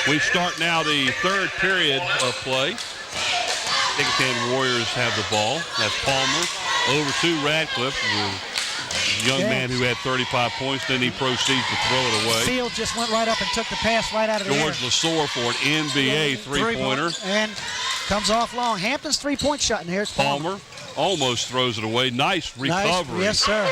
we start now the third period of play. Kecoughtan Warriors have the ball. That's Palmer over to Radcliffe, the young man who had 35 points. Then he proceeds to throw it away. Field just went right up and took the pass right out of the air. George Lesore for an NBA three-pointer. And comes off long. Hampton's 3-point shot in here. Palmer almost throws it away. Nice recovery. Yes, sir.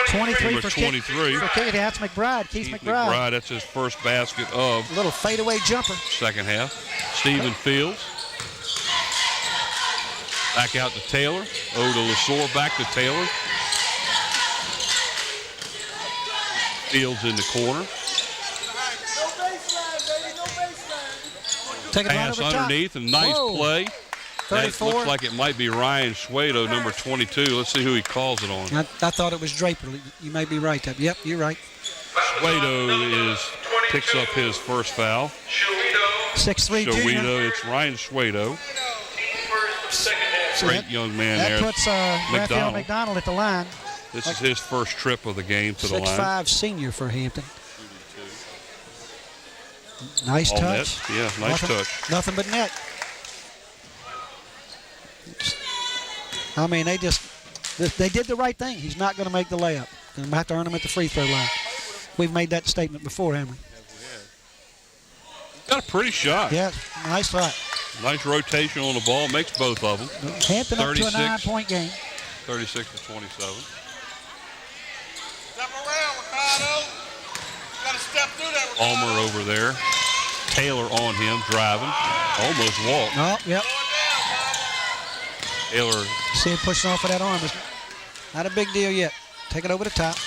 23 for 23. For Kecoughtan. That's McBride. Keith McBride. That's his first basket of a little fadeaway jumper. Second half. Stephen Fields. Back out to Taylor. Over to Lesore. Back to Taylor. Fields in the corner. Take it pass right underneath and nice play. 34. That looks like it might be Ryan Schwado, number 22. Let's see who he calls it on. I thought it was Draper. You may be right. Yep, you're right. Schwado picks up his first foul. 6'3" Schwado. It's Ryan Schwado. Great young man there. That puts Raphael McDonald at the line. This is his first trip of the game to the line. 6'5" senior for Hampton. Nice touch. Net. Yeah, nice touch. Nothing but net. I mean, they did the right thing. He's not going to make the layup. Going to have to earn him at the free throw line. We've made that statement before, haven't we? Got a pretty shot. Yeah, nice shot. Nice rotation on the ball. Makes both of them. Hampton up to a 9-point game. 36 to 27. Step around, Ricardo. Got to step through that, Ricardo. Palmer over there. Taylor on him, driving. Almost walked. Oh, yep. Taylor. See him pushing off of that arm. It's not a big deal yet. Take it over the top. This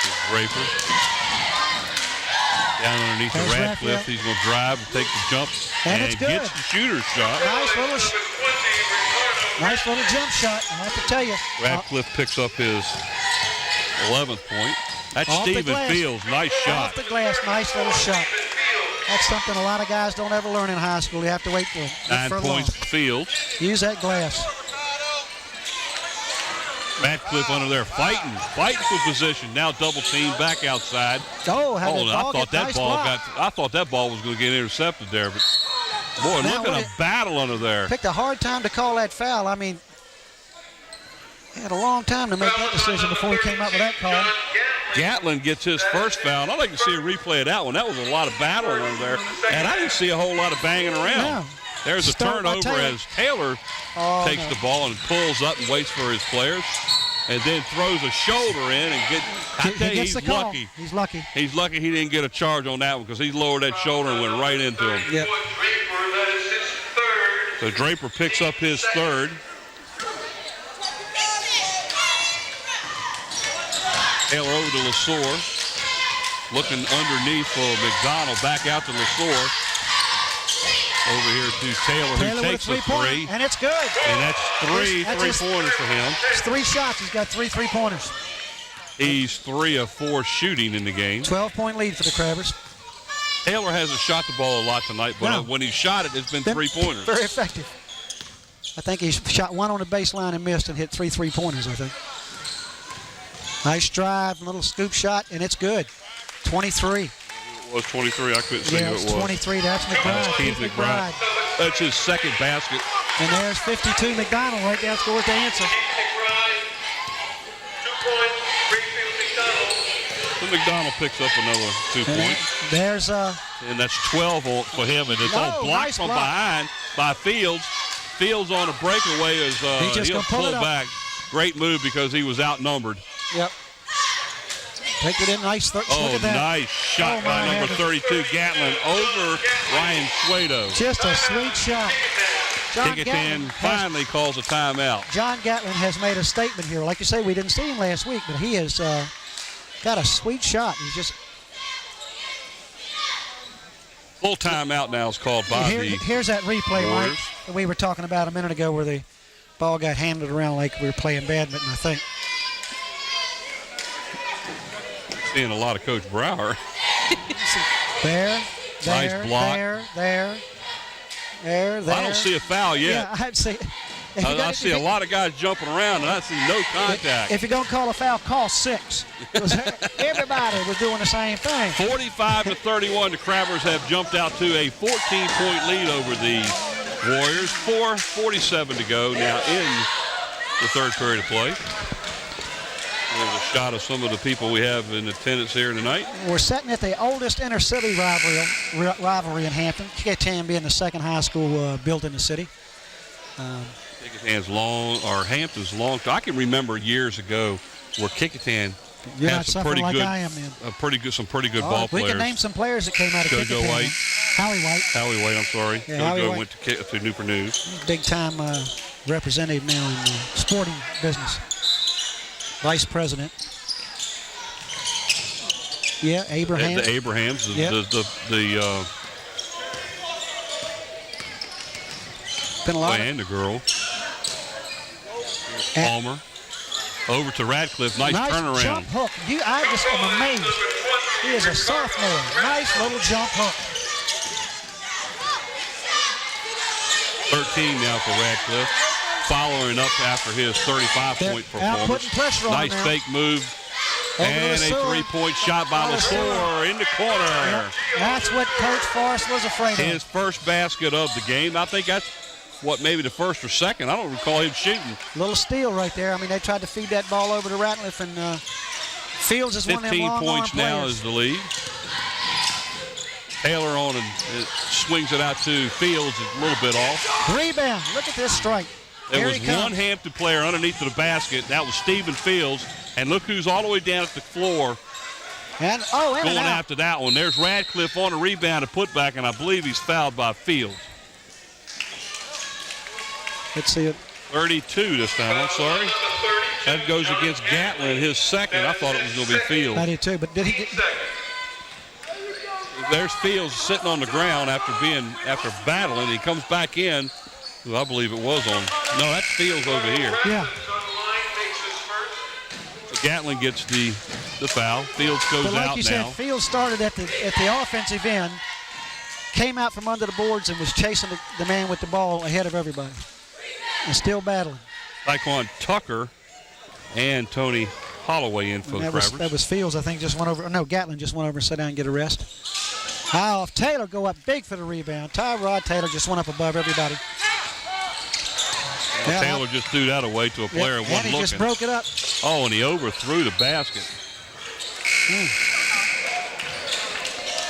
is Draper. Down underneath the Radcliffe. He's going to drive and take the jump. And gets the shooter's shot. Nice little jump shot, I have to tell you. Radcliffe picks up his 11th point. That's Stephen Fields. Nice shot. Off the glass, nice little shot. That's something a lot of guys don't ever learn in high school. You have to wait for it. 9 points for Fields. Use that glass. Radcliffe under there fighting for position. Now double team back outside. I thought that ball was going to get intercepted there, but boy, look at a battle under there. Picked a hard time to call that foul. I mean, he had a long time to make that decision before he came up with that call. Gatlin gets his first foul. I'd like to see a replay of that one. That was a lot of battle over there, and I didn't see a whole lot of banging around. Yeah. There's a turnover as Taylor takes the ball and pulls up and waits for his players, and then throws a shoulder in and he's lucky. He's lucky. He's lucky he didn't get a charge on that one because he lowered that shoulder and went right into him. Yep. So Draper picks up his third. Taylor over to LeSueur. Looking underneath for McDonald. Back out to LeSueur. Over here to Taylor who takes a three. And it's good. And that's three-pointers for him. It's 3 shots. He's got 3 3-pointers. He's 3 of 4 shooting in the game. 12-point lead for the Crabbers. Taylor hasn't shot the ball a lot tonight, but when he shot it, it's been 3-pointers. Very effective. I think he shot 1 on the baseline and missed and hit 3 3-pointers, I think. Nice drive, little scoop shot, and it's good. 23. It was 23. I couldn't see who it was. 23. That's McBride. That's Keith McBride. That's his second basket. And there's 52 McDonald right there. Scores the answer. So McDonald picks up another 2 points. There's and that's 12 for him, and it's all blocked nice from block. behind by Fields. Fields on a breakaway as he'll pull back. Great move because he was outnumbered. Yep. Take it in nice. Look at that. Nice shot by number 32, Gatlin, over Ryan Suedo. Just a sweet shot. Kecoughtan finally calls a timeout. John Gatlin has made a statement here. Like you say, we didn't see him last week, but he has got a sweet shot. He's just... Full timeout now is called by Here's that replay, Warriors. Mike, that we were talking about a minute ago where the ball got handed around like we were playing badminton, I think. Seeing a lot of Coach Brower. There. Nice block. There. I don't see a foul yet. Yeah, I see. I see a lot of guys jumping around, and I see no contact. If you're going to call a foul, call 6. Everybody was doing the same thing. 45-31, the Crabbers have jumped out to a 14-point lead over the Warriors. 4:47 to go now in the third period of play. There's a shot of some of the people we have in attendance here tonight. We're sitting at the oldest inner-city rivalry in Hampton. Kecoughtan being the second high school built in the city. Hampton's long. I can remember years ago where Kecoughtan had some pretty good ball players. We can name some players that came out of JoJo Kecoughtan. White. Howie White, I'm sorry. Yeah, JoJo went to Newport News. Big-time representative now in the sporting business. Vice president. Yeah, Abraham. The Abrahams. Been a lot and the girl. Palmer. Over to Radcliffe. Nice turnaround. Jump hook. I just am amazed. He is a sophomore. Nice little jump hook. 13 now for Radcliffe. Following up after his 35-point performance. Putting pressure on nice fake move. And a 3-point shot by LeSueur in the corner. Yep. That's what Coach Forrest was afraid of. His first basket of the game. I think that's maybe the first or second. I don't recall him shooting. Little steal right there. I mean, they tried to feed that ball over to Ratcliffe, and Fields is one of them 15 long points now players. is the lead. Taylor on and swings it out to Fields a little bit off. Rebound. Look at this strike. There was one Hampton player underneath the basket. That was Stephen Fields. And look who's all the way down at the floor. And going after that one. There's Radcliffe on a rebound and putback, and I believe he's fouled by Fields. Let's see it. 32 this time. I'm sorry. That goes against Gatlin, his second. I thought it was going to be Fields. I did too, but did he get... There's Fields sitting on the ground after battling. He comes back in. Who I believe it was on. No, that's Fields over here. Yeah. So Gatlin gets the foul. Fields goes but like out you now. said, Fields started at the offensive end, came out from under the boards and was chasing the man with the ball ahead of everybody. And still battling. Tyquan Tucker and Tony Holloway in for the Crabbers. That was Fields, I think, just went over. No, Gatlin just went over and sat down and get a rest. High off. Taylor go up big for the rebound. Tyrod Taylor just went up above everybody. Well, Taylor just threw that away to a player and wasn't he looking. Just broke it up. Oh, and he overthrew the basket.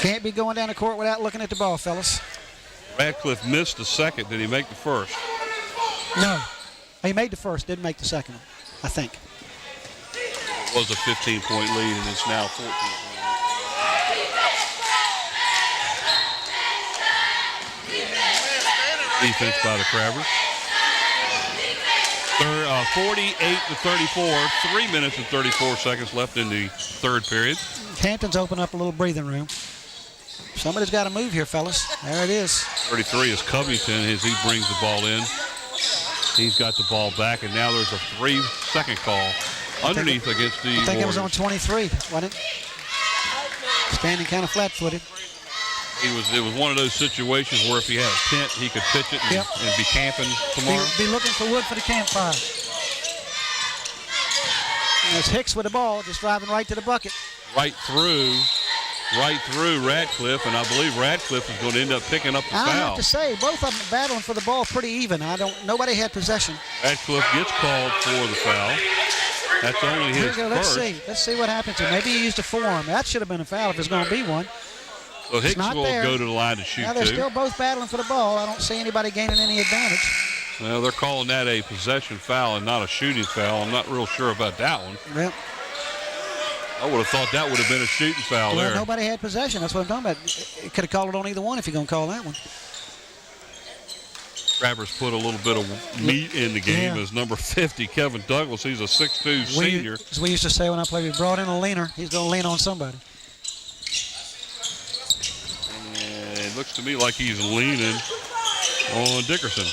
Can't be going down the court without looking at the ball, fellas. Radcliffe missed the second. Did he make the first? No. He made the first, didn't make the second, I think. It was a 15-point lead, and it's now 14 points. Defense by the Crabbers. 48-34, 3 minutes and 34 seconds left in the third period. Hampton's opened up a little breathing room. Somebody's got to move here, fellas. There it is. 33 is Covington as he brings the ball in. He's got the ball back, and now there's a 3-second call underneath against the I think Warriors. it was on 23, wasn't it? Standing kind of flat-footed. It was one of those situations where if he had a tent, he could pitch it and be camping tomorrow. Be looking for wood for the campfire. And there's Hicks with the ball, just driving right to the bucket. Right through Radcliffe, and I believe Radcliffe is going to end up picking up the foul. I have to say, both of them battling for the ball pretty even. Nobody had possession. Radcliffe gets called for the foul. That's only his first. Let's see what happens here. Maybe he used a forearm. That should have been a foul if there's going to be one. So Hicks will go to the line to shoot now they're two. still both battling for the ball. I don't see anybody gaining any advantage. Well, they're calling that a possession foul and not a shooting foul. I'm not real sure about that one. Well, I would have thought that would have been a shooting foul there. Nobody had possession. That's what I'm talking about. It could have called it on either one if you're going to call that one. Crabbers put a little bit of meat in the game as number 50, Kevin Douglas. He's a 6'2 senior. As we used to say when I played, we brought in a leaner. He's going to lean on somebody. And it looks to me like he's leaning on Dickerson.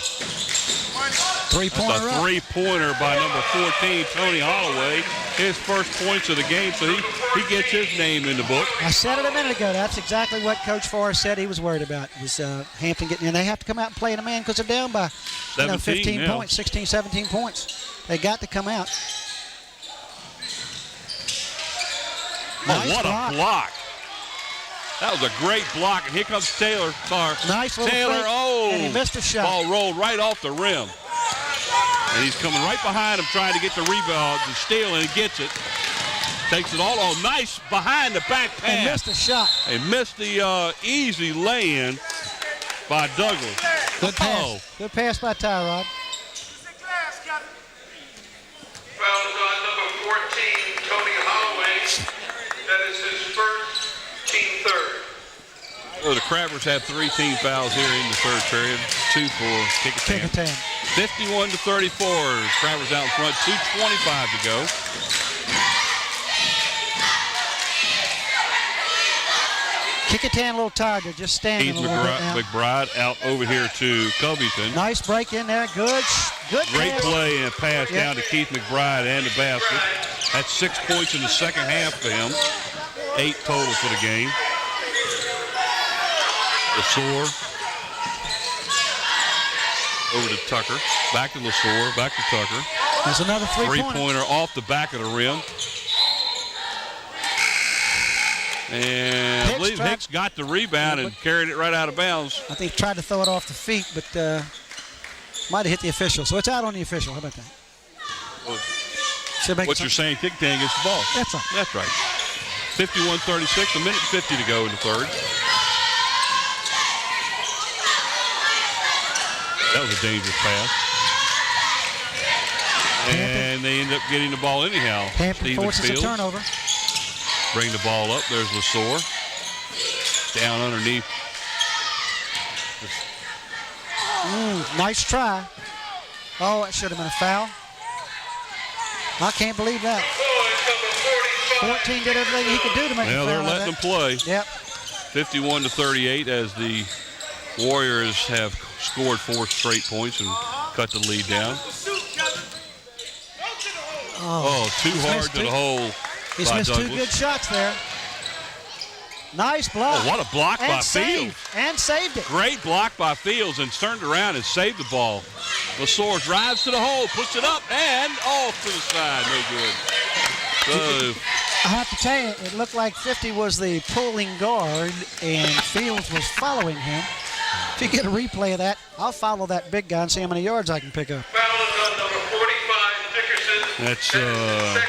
Three-pointer. That's a three-pointer by number 14, Tony Holloway. His first points of the game, so he gets his name in the book. I said it a minute ago. That's exactly what Coach Forrest said he was worried about. Was Hampton getting in? They have to come out and play in a man because they're down by 15 points, 16, 17 points. They got to come out. Nice what a block. That was a great block, and here comes Taylor. Nice little Taylor, flick, and he missed a shot. Ball rolled right off the rim. And he's coming right behind him trying to get the rebound and steal, and he gets it. Takes it all on. Nice behind the back pass. And missed a shot. They missed the easy lay-in by Douglas. Good pass. Good pass by Tyrod. Foul is on number 14, Tony Holloway. That is his first, team third. So the Crabbers have 3 team fouls here in the third period. 2 for Kecoughtan. 51-34. Crabbers out in front. 2:25 to go. Kecoughtan a little tired. They're just standing Keith a little bit now. McBride out over here to Covington. Nice break in there. Good Great pass. play and pass down to Keith McBride and the basket. That's 6 points in the second half for him. 8 total for the game. LeSour over to Tucker. Back to LeSour. Back to Tucker. There's another three-pointer off the back of the rim. And I believe Hicks got the rebound and carried it right out of bounds. I think he tried to throw it off the feet, but might have hit the official. So it's out on the official. How about that? What you're saying, Kecoughtan gets the ball. That's right. That's right. 51-36, a minute 50 to go in the third. That was a dangerous pass. And they end up getting the ball anyhow. Hampton forces a turnover. Bring the ball up. There's LeSour. Down underneath. Nice try. Oh, it should have been a foul. I can't believe that. 14 did everything he could do to make a foul. They're letting them play. Yep. 51-38 as the Warriors have scored 4 straight points and cut the lead down. Oh, too hard to the hole. He's missed Douglas. 2 good shots there. Nice block. Oh, what a block by Fields. And saved it. Great block by Fields and turned around and saved the ball. Lesor drives to the hole, puts it up, and off to the side. No good. So I have to tell you, it looked like 50 was the pulling guard, and Fields was following him. If you get a replay of that, I'll follow that big guy and see how many yards I can pick up. Foul is on number 45, Dickerson. that's Second.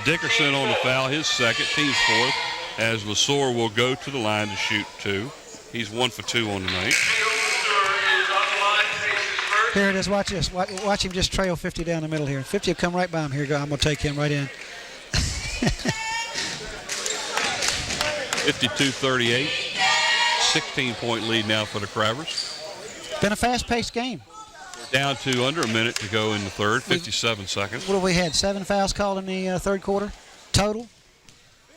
Dickerson on the foul, his second, team's fourth, as Lesor will go to the line to shoot 2. He's 1 for 2 on the night. Fields is on the line, takes his first. Here it is. Watch this. Watch him just trail 50 down the middle here. 50 will come right by him. Here you go. I'm going to take him right in. 52-38. 16-point lead now for the Crabbers. Been a fast-paced game. Down to under a minute to go in the third, 57 seconds. What have we had? 7 fouls called in the third quarter total?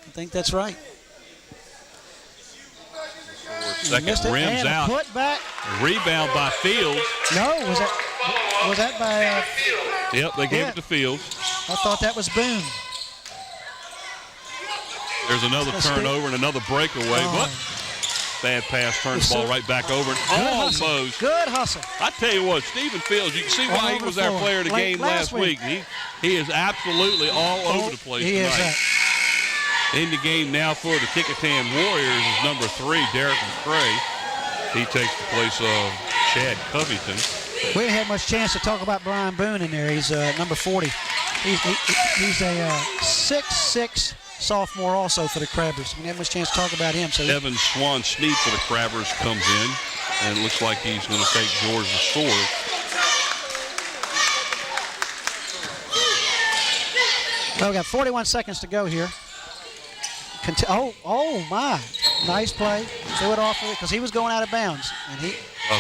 I think that's right. Second Missed it, rims and a out. put back. Rebound by Fields. No, was that by? Yep, they gave Yeah. it to Fields. I thought that was Boone. There's another That's turnover and another breakaway. Oh. But bad pass, turns the ball right back over. And Good hustle. almost. Good hustle. I tell you what, Stephen Fields, you can see All why he over was the our floor. player of the Like game last last week. He is absolutely all over the place He tonight. is that. In the game now for the Kecoughtan Warriors is number 3, Derek McCray. He takes the place of Chad Covington. We didn't have much chance to talk about Brian Boone in there. He's number 40. He's a 6'6" sophomore also for the Crabbers. We didn't have much chance to talk about him. So Evan Swan Sneed for the Crabbers comes in, and it looks like he's going to take George Lesor. we got 41 seconds to go here. Oh my! Nice play. Threw it off of it because he was going out of bounds, and he.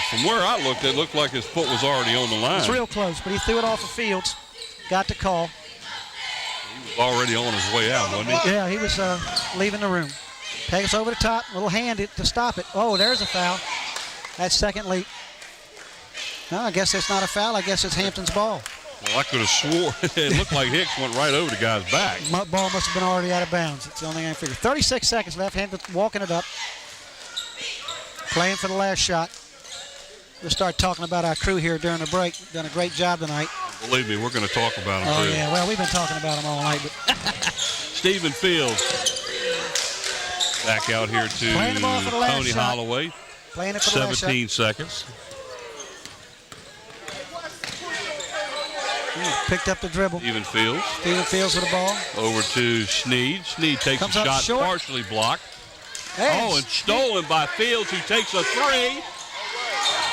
From where I looked, it looked like his foot was already on the line. It's real close, but he threw it off of Fields. Got the call. He was already on his way out, wasn't he? Yeah, he was leaving the room. Takes over the top, little hand it to stop it. Oh, there's a foul. That's second lead. No, I guess it's not a foul. I guess it's Hampton's ball. Well, I could have swore it looked like Hicks went right over the guy's back. Ball must have been already out of bounds. It's the only thing I figured. 36 seconds left. Hampton walking it up. Playing for the last shot. We'll start talking about our crew here during the break. Done a great job tonight. Believe me, we're going to talk about him, Oh, too. yeah. Well, we've been talking about them all night. But Stephen Fields back out here to Playing the ball for the last Tony shot. Holloway. playing it for the last shot. 17 seconds. Picked up the dribble. Stephen Fields Steven Fields with the ball. over to Sneed. Sneed takes Comes a up shot, short. partially blocked. Hey, Oh, and stolen by Fields, who takes a 3.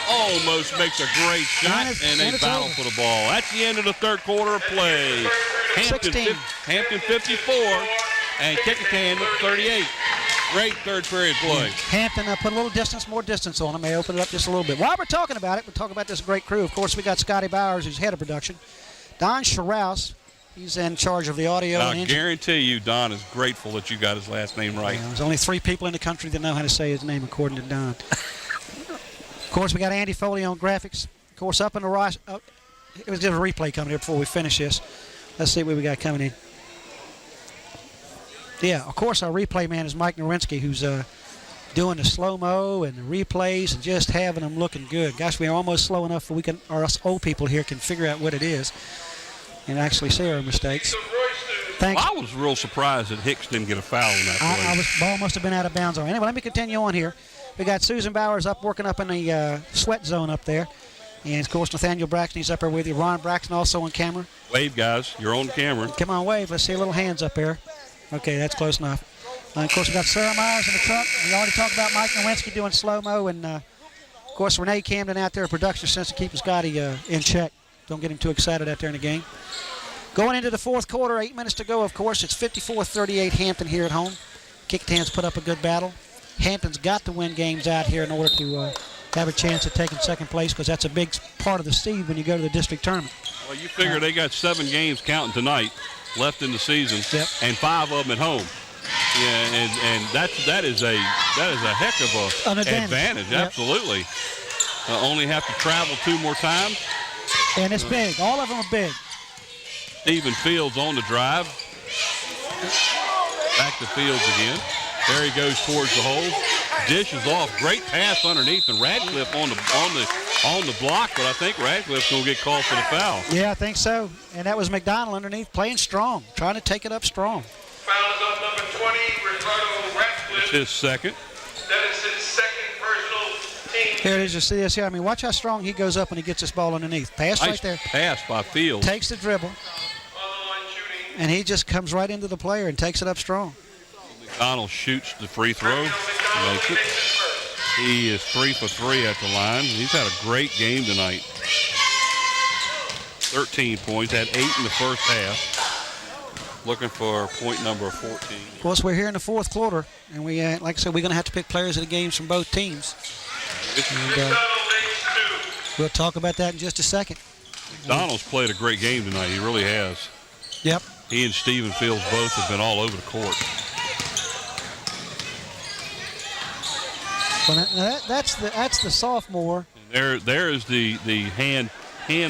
Almost makes a great shot, And and they it's battle over. for the ball. That's the end of the third quarter of play. 16. Hampton 54 and Kecoughtan 38. Great third period play. Hampton put a little distance, more distance on him. They opened it up just a little bit. While we're talking about it, we'll talk about this great crew. Of course, we got Scotty Bowers, who's head of production. Don Scharouse, he's in charge of the audio. and I engine. guarantee you Don is grateful that you got his last name right. There's only 3 people in the country that know how to say his name according to Don. Of course, we got Andy Foley on graphics. Of course, up in the Ross. It was just a replay coming here before we finish this. Let's see what we got coming in. Yeah, of course, our replay man is Mike Nowinski, who's doing the slow-mo and the replays and just having them looking good. Gosh, we're almost slow enough that we can, or us old people here can figure out what it is and actually see our mistakes. Thanks. Well, I was real surprised that Hicks didn't get a foul in that play. Ball must have been out of bounds. Anyway, let me continue on here. We got Susan Bowers working up in the sweat zone up there. And, of course, Nathaniel Braxton, he's up there with you. Ron Braxton also on camera. Wave, guys. You're on camera. Come on, wave. Let's see a little hands up there. Okay, that's close enough. Of course, we got Sarah Myers in the truck. We already talked about Mike Nowinski doing slow-mo. And, of course, Renee Camden out there, production assistant, keeping Scotty in check. Don't get him too excited out there in the game. Going into the fourth quarter, 8 minutes to go, of course. It's 54-38 Hampton here at home. Kecoughtan's put up a good battle. Hampton's got to win games out here in order to have a chance at taking second place, because that's a big part of the seed when you go to the district tournament. Well, you figure they got 7 games counting tonight left in the season, Yep. and 5 of them at home. Yeah, and that is a heck of An advantage. advantage. Yep. Absolutely. Only have to travel 2 more times. And it's big. All of them are big. Stephen Fields on the drive. Back to Fields again. There he goes towards the hole. Dishes off. Great pass underneath, and Radcliffe on the block, but I think Radcliffe's going to get called for the foul. Yeah, I think so. And that was McDonald underneath, playing strong, trying to take it up strong. Foul is on number 20, Ricardo Ratcliffe. It's his second. That is his second personal team. Here it is. You see this here? I mean, watch how strong he goes up when he gets this ball underneath. Pass Nice right there. pass by Fields. Takes the dribble, On the line shooting. and he just comes right into the player and takes it up strong. McDonald shoots the free throw. Makes it. He is 3 for 3 at the line. He's had a great game tonight. 13 points, had 8 in the first half. Looking for point number 14. Of course, we're here in the fourth quarter, and we, like I said, we're going to have to pick players of the games from both teams. And, we'll talk about that in just a second. McDonald's played a great game tonight. He really has. Yep. He and Stephen Fields both have been all over the court. Well, that's the sophomore. And there is the hand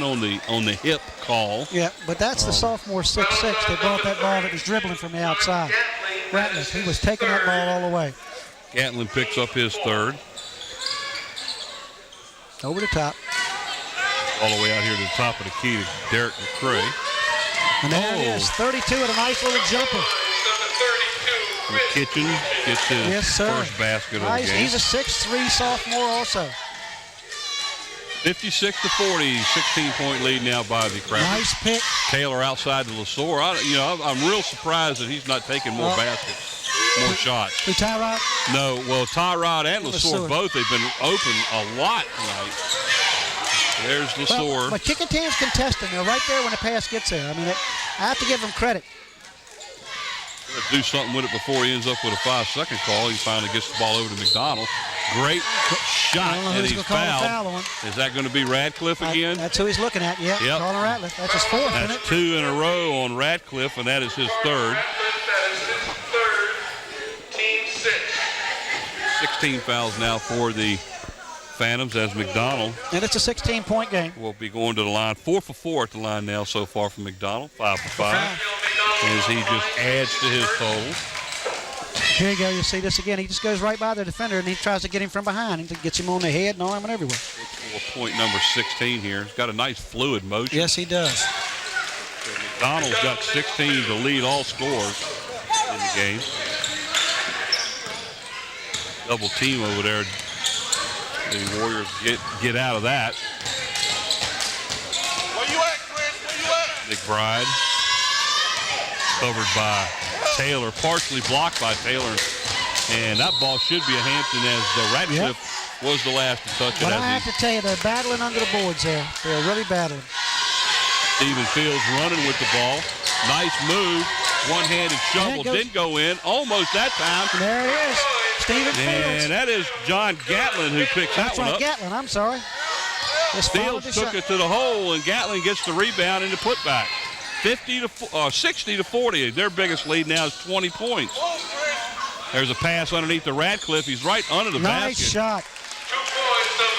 on the hip call. Yeah, but that's the sophomore 6'6" that brought that ball that was dribbling from the outside. Ratliff, he was taking that ball all the way. Gatlin picks up his third. Over the top. All the way out here to the top of the key to Derek McCray. And there it is, 32 and a nice little jumper. McKitchen gets his first basket of the game. He's a 6'3" sophomore also. 56-40, 16-point lead now by the Crackers. Nice pick. Taylor outside the LeSueur. I'm real surprised that he's not taking more baskets, more shots. Who, Tyrod? No, well, Tyrod and LeSueur both have been open a lot tonight. There's LeSueur. But Kecoughtan's contesting. They're right there when the pass gets there. I mean, I have to give them credit. Do something with it before he ends up with a 5-second call. He finally gets the ball over to McDonald. Great shot, and he's fouled. Is that going to be Radcliffe again? That's who he's looking at, yeah. Yep. Calling Ratliff. That's his fourth, isn't it? That's 2 in a row on Radcliffe, and that is his third. That is his third, team 6. 16 fouls now for the Phantoms as McDonald And it's a 16-point game. will be going to the line. 4 for 4 at the line now so far from McDonald. 5 for 5 as he just adds to his total. Here you go. You see this again. He just goes right by the defender, and he tries to get him from behind. He gets him on the head and arm and everywhere. For point number 16 here. He's got a nice fluid motion. Yes, he does. So McDonald's got 16 to lead all scorers in the game. Double team over there. The Warriors get out of that. Where you at, Chris? Where you at? McBride covered by Taylor, partially blocked by Taylor. And that ball should be a Hampton as the Radcliffe was the last to touch it. But I have to tell you, they're battling under the boards there. They're really battling. Stephen Fields running with the ball. Nice move. One-handed shovel. Didn't go in. Almost that time. And there it is. Stephen Fields. And that is John Gatlin who picks that one up. Gatlin, I'm sorry. Fields took it to the hole, and Gatlin gets the rebound and the putback. 60 to 40. Their biggest lead now is 20 points. There's a pass underneath the Radcliffe. He's right under the basket. Nice shot.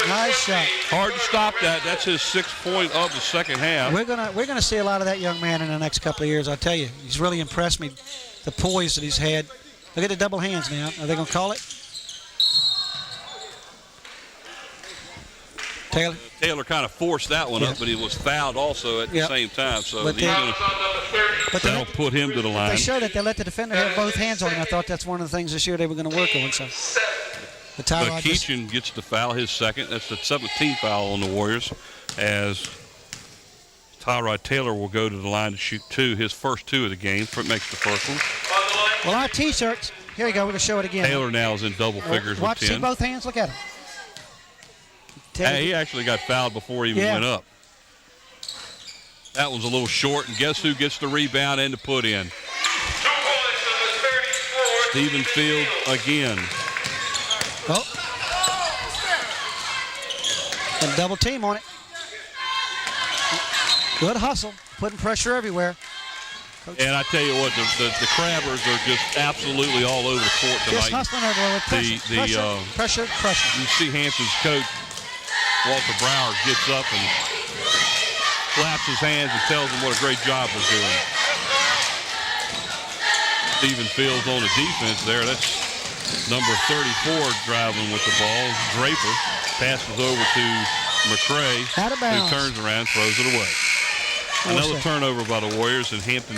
Nice shot. Hard to stop that. That's his 6th point of the second half. We're gonna see a lot of that young man in the next couple of years. I tell you, he's really impressed me. The poise that he's had. Look at the double hands now. Are they gonna call it? Taylor kind of forced that one up, but he was fouled also at the same time. So that'll put him to the line. They showed that they let the defender have both hands on him. I thought that's one of the things this year they were going to work on. So, Kecoughtan gets the foul, his second. That's the 17th foul on the Warriors, as Tyrod Taylor will go to the line to shoot 2, his first 2 of the game. Makes the first one. Well, our T-shirts. Here we go. We're going to show it again. Taylor now is in double figures with 10. See both hands. Look at him. He actually got fouled before he even went up. That one's a little short, and guess who gets the rebound and the put in? Stephen Fields again. Oh. And double team on it. Good hustle, putting pressure everywhere. And I tell you what, the Crabbers are just absolutely all over the court tonight. Just hustling everywhere with pressure. You see Hampton's coach, Walter Brower, gets up and claps his hands and tells them what a great job they're doing. Stephen Fields on the defense there. That's Number 34 driving with the ball. Draper passes over to McCray, Out of bounds. who turns around, throws it away. Another turnover by the Warriors, and Hampton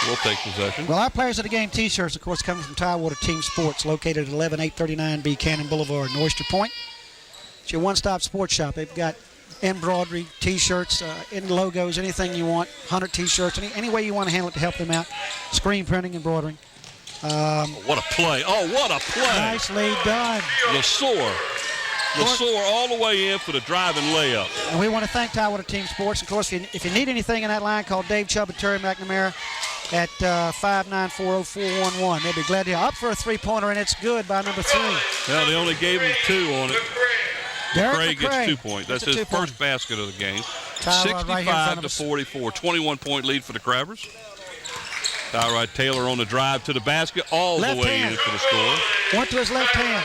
will take possession. Well, our players of the game T-shirts, of course, coming from Tidewater Team Sports, located at 11839 Buchanan Boulevard in Oyster Point. It's your one-stop sports shop. They've got embroidery, T-shirts, any logos, anything you want, 100 T-shirts, any way you want to handle it to help them out. Screen printing, embroidering. What a play. Oh, what a play. Nicely done. LeSour all the way in for the driving layup. And we want to thank Tidewater Team Sports. Of course, if you need anything in that line, call Dave Chubb and Terry McNamara at 5940411. They'll be glad to help. Up for a three-pointer, and it's good by number 3. Well, they only gave him 2 on it. Derek McCray gets 2 points. That's his first basket of the game. 65-44, 21-point lead for the Crabbers. Tyrod Taylor on the drive to the basket, all the way in for the score. Went to his left hand.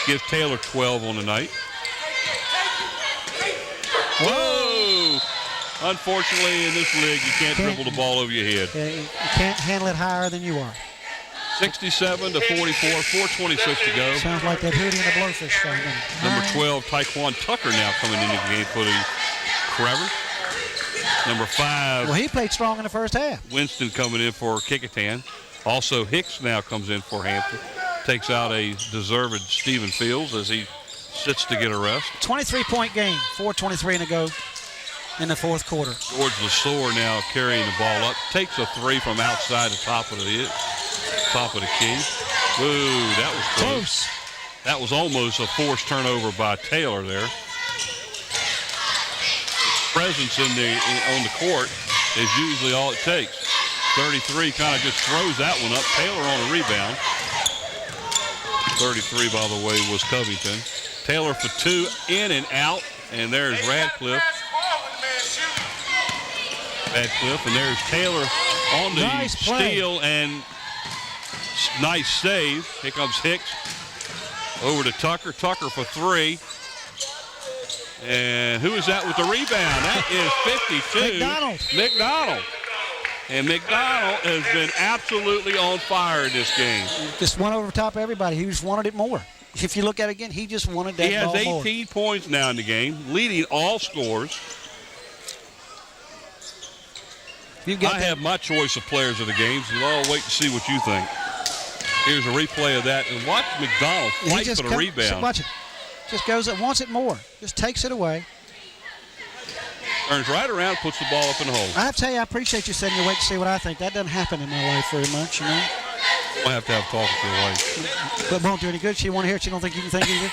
Gives Taylor 12 on the night. Whoa! Unfortunately, in this league, you can't dribble the ball over your head. You can't handle it higher than you are. 67-44, 4:26 to go. Sounds like that Hootie and the Blowfish song. Number 12, Tyquan Tucker now coming into the game for the Crabbers. Number 5. Well, he played strong in the first half. Winston coming in for Kecoughtan. Also, Hicks now comes in for Hampton. Takes out a deserved Stephen Fields as he sits to get a rest. 23-point game, 4:23 to go in the fourth quarter. George LeSour now carrying the ball up. Takes a 3 from outside the top of the key. Ooh, that was close. That was almost a forced turnover by Taylor there. Presence on the court is usually all it takes. 33 kind of just throws that one up. Taylor on a rebound. 33, by the way, was Covington. Taylor for 2, in and out, and there's Radcliffe. And there's Taylor on the steal and nice save. Here comes Hicks over to Tucker. Tucker for 3. And who is that with the rebound? That is 52. McDonald. And McDonald has been absolutely on fire in this game. Just won over top of everybody. He just wanted it more. If you look at it again, he just wanted that ball more. He has 18 points now in the game, leading all scores. I have my choice of players of the games, and I'll wait to see what you think. Here's a replay of that. And watch McDonald fight for the rebound. Watch it. Just goes up, wants it more. Just takes it away. Turns right around, puts the ball up in the hole. I have to tell you, I appreciate you sitting here waiting to see what I think. That doesn't happen in my life very much, you know. We'll have to have talk with your wife. But won't do any good. She won't hear it. She don't think you can think either.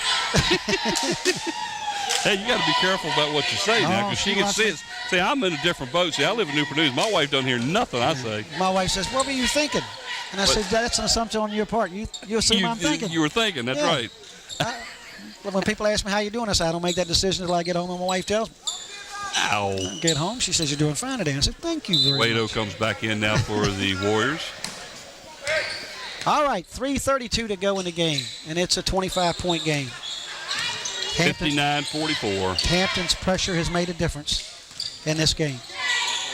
Hey, you got to be careful about what you say now, because she can see it. See, I'm in a different boat. See, I live in Newport News. My wife doesn't hear nothing I say. My wife says, "What were you thinking?" And I said, "That's an assumption on your part. You assume I'm thinking." You were thinking. That's right. Well, when people ask me how you doing, I say I don't make that decision until I get home and my wife tells me. Ow. I get home, she says, "You're doing fine today." I said, "Thank you very much." Wadeau comes back in now for the Warriors. All right, 3:32 to go in the game, and it's a 25-point game. 59-44. Hampton's pressure has made a difference in this game.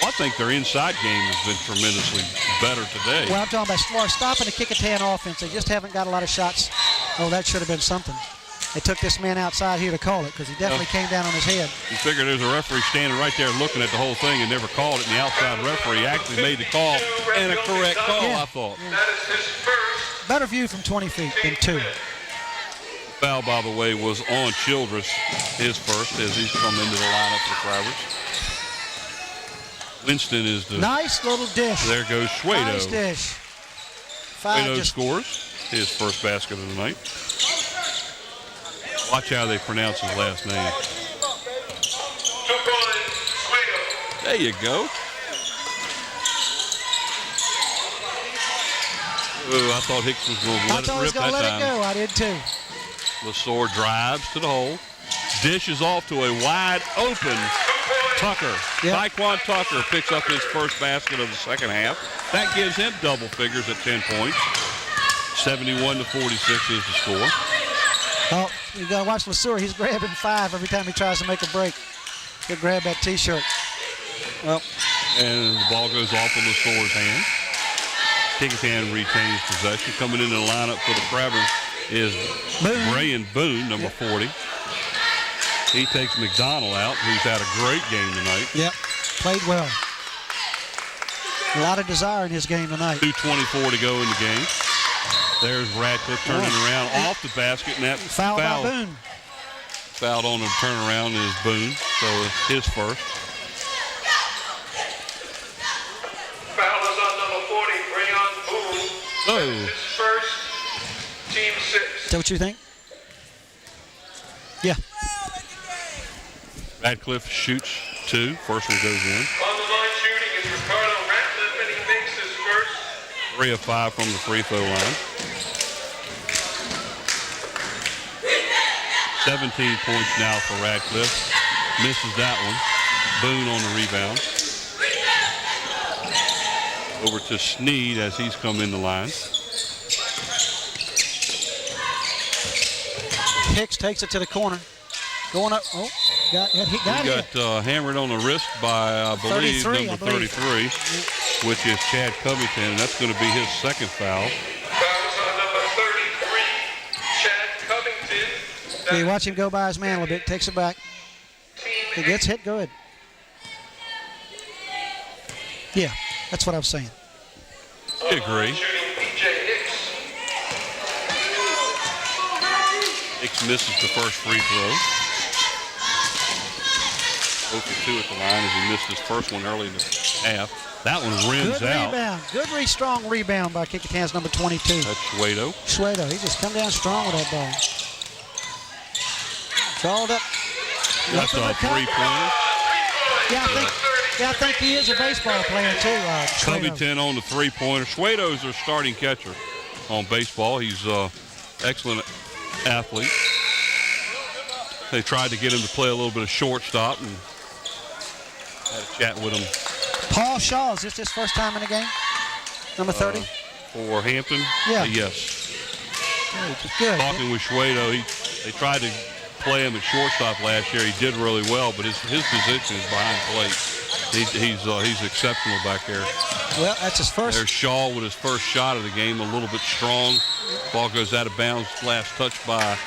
Well, I think their inside game has been tremendously better today. Well, I'm talking about as far as stopping the Kecoughtan offense. They just haven't got a lot of shots. Oh, that should have been something. They took this man outside here to call it because he definitely came down on his head. You figure there's a referee standing right there looking at the whole thing and never called it, and the outside referee actually made the call, and a correct call, I thought. Yeah. Better view from 20 feet than 2. Foul, by the way, was on Childress, his first, as he's come into the lineup for the Crabbers. Winston is the... Nice little dish. There goes Schwado. Nice dish. Schwado scores his first basket of the night. Watch how they pronounce his last name. There you go. Oh, I thought Hicks was going to let it rip that time. I thought he was going to let it go. I did too. LeSour drives to the hole. Dishes off to a wide open Tucker. Yep. Tyquan Tucker picks up his first basket of the second half. That gives him double figures at 10 points. 71-46 is the score. Oh, you got to watch LeSour. He's grabbing 5 every time he tries to make a break. He'll grab that T-shirt. Well, and the ball goes off in LeSour's hand. Kecoughtan retains possession. Coming into the lineup for the Crabbers is Brian Boone, number 40. He takes McDonald out, who's had a great game tonight. Yep, played well. A lot of desire in his game tonight. 2:24 to go in the game. There's Radcliffe turning around off the basket, and that Foul by Boone. Fouled on the turnaround is Boone, so it's his first. Foul is on number 40, Brayon Boone. Oh. That's his first, team 6. Is that what you think? Yeah. Radcliffe shoots 2. First one goes in. On the line shooting is Ricardo Ratcliffe, and he makes his first. 3 of 5 from the free throw line. 17 points now for Radcliffe. Misses that one. Boone on the rebound. Over to Sneed as he's come in the line. Hicks takes it to the corner. Going up. Oh, he got hammered on the wrist by, I believe, 33, number 33, which is Chad Covington, and that's going to be his second foul. Fouls on number 33, Chad Covington. You watch him go by his man a little bit. Takes it back. He gets hit good. Yeah, that's what I was saying. I agree. Shooting PJ Hicks. Hicks misses the first free throw. 0 for 2 at the line as he missed his first one early in the half. That one rims Good out. rebound. Good, strong rebound by Kecoughtan's number 22. That's Schwedo. Schwedo, he just come down strong with that ball. Called up. That's a three-pointer. Yeah, I think he is a baseball player too. Schwedo. Covington on the three-pointer. Schwedo's their starting catcher on baseball. He's an excellent athlete. They tried to get him to play a little bit of shortstop and had a chat with him. Paul Shaw, is this his first time in the game? Number 30? For Hampton? Yeah. Yes. Good. Talking with Schwedo, they tried to play him at shortstop last year. He did really well, but his position is behind plate. He's exceptional back there. Well, that's his first. There's Shaw with his first shot of the game, a little bit strong. Ball goes out of bounds, last touch by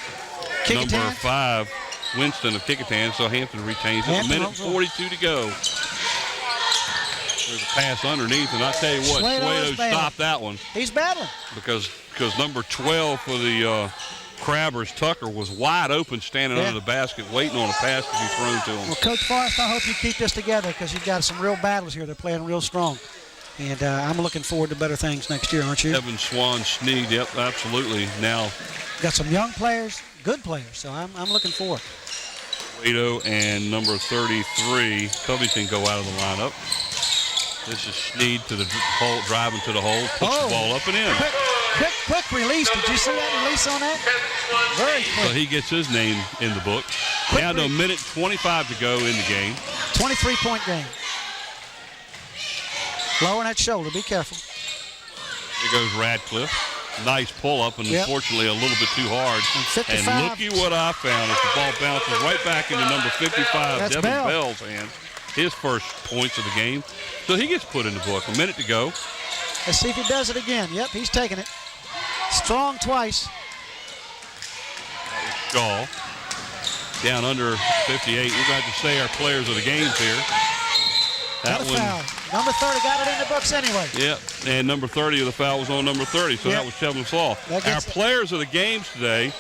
Kecoughtan. number 5, Winston of Kecoughtan, so Hampton retains it. Hampton, A minute and 42 to go. There's a pass underneath, and I tell you what, Schwedo stopped that one. He's battling. Because number 12 for the Crabbers, Tucker, was wide open standing under the basket waiting on a pass to be thrown to him. Well, Coach Forrest, I hope you keep this together because you've got some real battles here. They're playing real strong. And I'm looking forward to better things next year, aren't you? Evan Swan, Sneed, yep, absolutely. Now, got some young players, good players, so I'm looking forward. Schwedo and number 33, Covington, go out of the lineup. This is Sneed to the hole, driving to the hole, puts the ball up and in. Quick release. Did you see that release on that? Very quick. So he gets his name in the book. Down to a minute 25 to go in the game. 23-point game. Lowering that shoulder. Be careful. Here goes Radcliffe. Nice pull-up, and unfortunately a little bit too hard. And looky what I found as the ball bounces right back into number 55, That's Devin Bell. Bell's hand. His first points of the game. So he gets put in the book. A minute to go. Let's see if he does it again. Yep, he's taking it. Strong twice. Shaw. Down under 58. We're going to have to say our players of the games here. That Got a one. foul. Number 30 got it in the books anyway. Yep, and number 30 of the foul was on number 30, so that was Chevin Saul. Our players of the games today,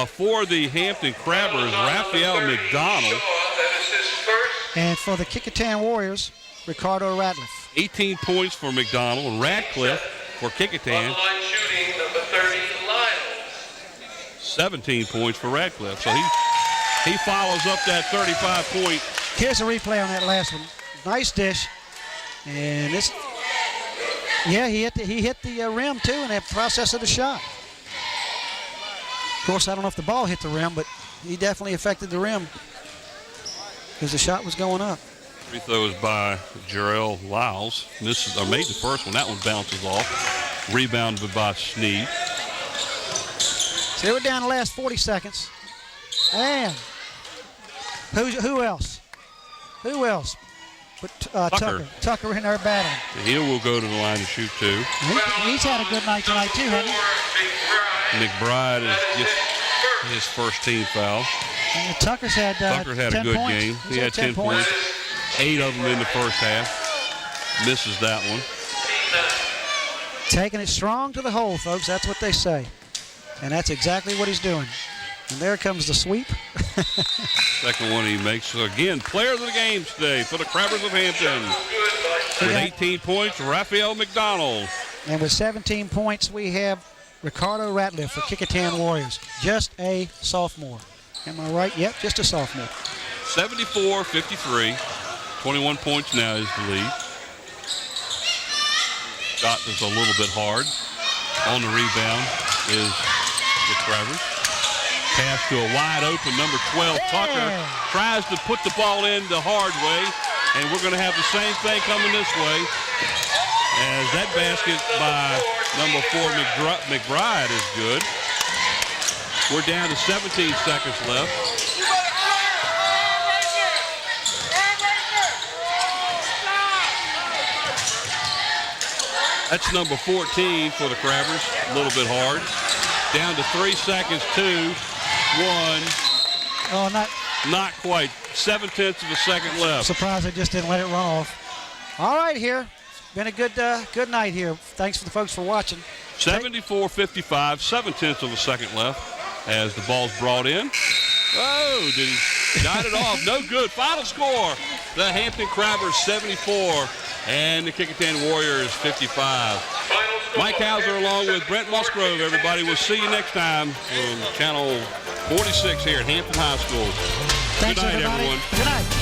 for the Hampton Crabbers, Raphael McDonald. And for the Kecoughtan Warriors, Ricardo Radcliffe. 18 points for McDonald, and Radcliffe for Kecoughtan. Line shooting, number 30, Lyles. 17 points for Radcliffe. So he follows up that 35-point. Here's a replay on that last one. Nice dish. And this, he hit the rim too in that process of the shot. Of course, I don't know if the ball hit the rim, but he definitely affected the rim because the shot was going up. Free throws by Jarrell Lyles. Made the first one. That one bounces off. Rebounded by Sneed. So we're down the last 40 seconds. And who else? Who else? put Tucker in there battling. He will go to the line to shoot 2. He's had a good night tonight too, hasn't he? McBride is his first team foul. And Tucker's had a 10 good points. game. He's He had 10 points. 8 of them in the first half. Misses that one. Taking it strong to the hole, folks. That's what they say. And that's exactly what he's doing. And there comes the sweep. Second one he makes. So again, player of the game today for the Crabbers of Hampton. With 18 points, Raphael McDonald. And with 17 points, we have Ricardo Ratliff for Kecoughtan Warriors. Just a sophomore. Am I right? Yep, just a sophomore. 74-53. 21 points now is the lead. Shot is a little bit hard. On the rebound is the Crabbers. Pass to a wide open number 12. Tucker tries to put the ball in the hard way, and we're going to have the same thing coming this way as that basket by number 4 McBride is good. We're down to 17 seconds left. That's number 14 for the Crabbers. A little bit hard. Down to 3 seconds, 2, 1. Oh, not quite. 7/10 of a second left. Surprised they just didn't let it run off. All right, here. Been a good night here. Thanks for the folks for watching. 74-55, 7/10 of a second left as the ball's brought in. Oh, did he got it off? No good. Final score, the Hampton Crabbers 74 and the Kecoughtan Warriors 55. Mike Hauser along with Brent Musgrove, everybody. We'll see you next time on Channel 46 here at Hampton High School. Thanks, Good night, everybody. everyone. Good night.